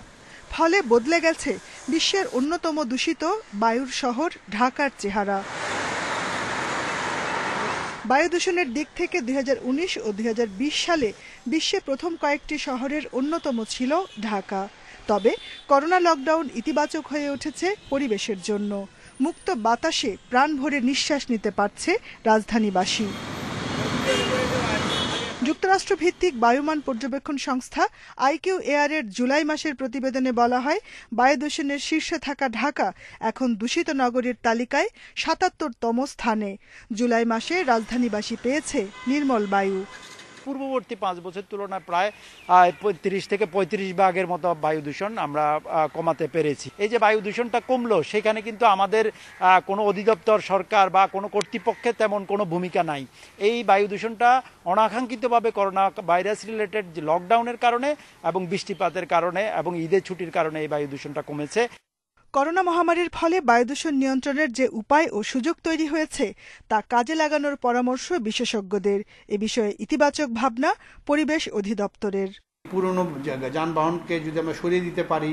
ফলে বদলে গেছে বিশ্বের অন্যতম দূষিত বায়ুর শহর ঢাকার চেহারা। বায়ু দূষণের দিক থেকে 2019 ও 2020 সালে বিশ্বে প্রথম কয়েকটি শহরের অন্যতম ছিল ঢাকা। তবে করোনা লকডাউন ইতিবাচক হয়ে উঠেছে পরিবেশের জন্য। মুক্ত বাতাসে প্রাণ ভরে নিঃশ্বাস নিতে পারছে রাজধানীবাসী। যুক্তরাষ্ট্র ভিত্তিক বায়ুমান পর্যবেক্ষণ সংস্থা IQAir এর জুলাই মাসের প্রতিবেদনে বলা হয়, বায়ু দূষণের শীর্ষে থাকা ঢাকা এখন দূষিত নগরীর তালিকায় 77তম স্থানে। জুলাই মাসে রাজধানীবাসী পেয়েছে নির্মল বায়ু। পূর্ববর্তী 5 বছরের তুলনায় প্রায় 30 থেকে 35 ভাগের মতো বায়ু দূষণ আমরা কমাতে পেরেছি। এই যে বায়ু দূষণটা কমলো, সেখানে কিন্তু আমাদের কোনো অধিদপ্তর, সরকার বা কোনো কর্তৃপক্ষের তেমন কোনো ভূমিকা নাই। এই বায়ু দূষণটা অনাকাঙ্ক্ষিতভাবে করোনা ভাইরাস রিলেটেড লকডাউনের কারণে এবং বৃষ্টিপাতের কারণে এবং ঈদের ছুটির কারণে এই বায়ু দূষণটা কমেছে। করোনা মহামারীর ফলে বায়ু দূষণ নিয়ন্ত্রণের যে উপায় ও সুযোগ তৈরি হয়েছে তা কাজে লাগানোর পরামর্শ বিশেষজ্ঞদের। এ বিষয়ে ইতিবাচক ভাবনা পরিবেশ অধিদপ্তরের। পুরনো যানবাহনকে যদি আমরা সরিয়ে দিতে পারি,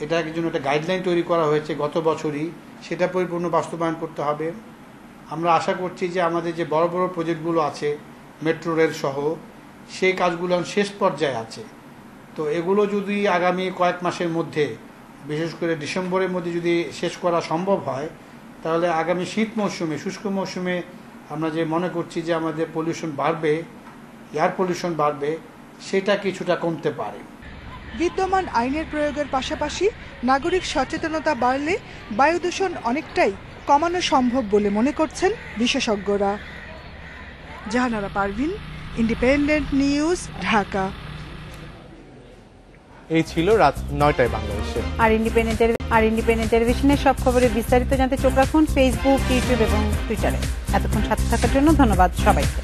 এটার জন্য একটা গাইডলাইন তৈরি করা হয়েছে গত বছরই, সেটা পরিপূর্ণ বাস্তবায়ন করতে হবে। আমরা আশা করছি যে আমাদের যে বড় বড় প্রজেক্টগুলো আছে, মেট্রো রেল সহ, সেই কাজগুলো শেষ পর্যায়ে আছে। তো এগুলো যদি আগামী কয়েক মাসের মধ্যে, বিশেষ করে ডিসেম্বরের মধ্যে যদি শেষ করা সম্ভব হয়, তাহলে আগামী শীত মৌসুমে, শুষ্ক মৌসুমে আমরা যে মনে করছি যে আমাদের পলিউশন বাড়বে, এয়ার পলিউশন বাড়বে, সেটা কিছুটা কমতে পারে। বিদ্যমান আইনের প্রয়োগের পাশাপাশি নাগরিক সচেতনতা বাড়লে বায়ু দূষণ অনেকটাই কমানো সম্ভব বলে মনে করছেন বিশেষজ্ঞরা। Jahanara Parvin, Independent news, Dhaka. এই ছিল রাত 9টায় বাংলাদেশে। আর ইন্ডিপেন্ডেন্ট টেলিভিশনের সব খবরের বিস্তারিত জানতে চোখ রাখুন ফেসবুক, ইউটিউব এবং টুইটারে। এতক্ষণ সাথে থাকার জন্য ধন্যবাদ সবাইকে।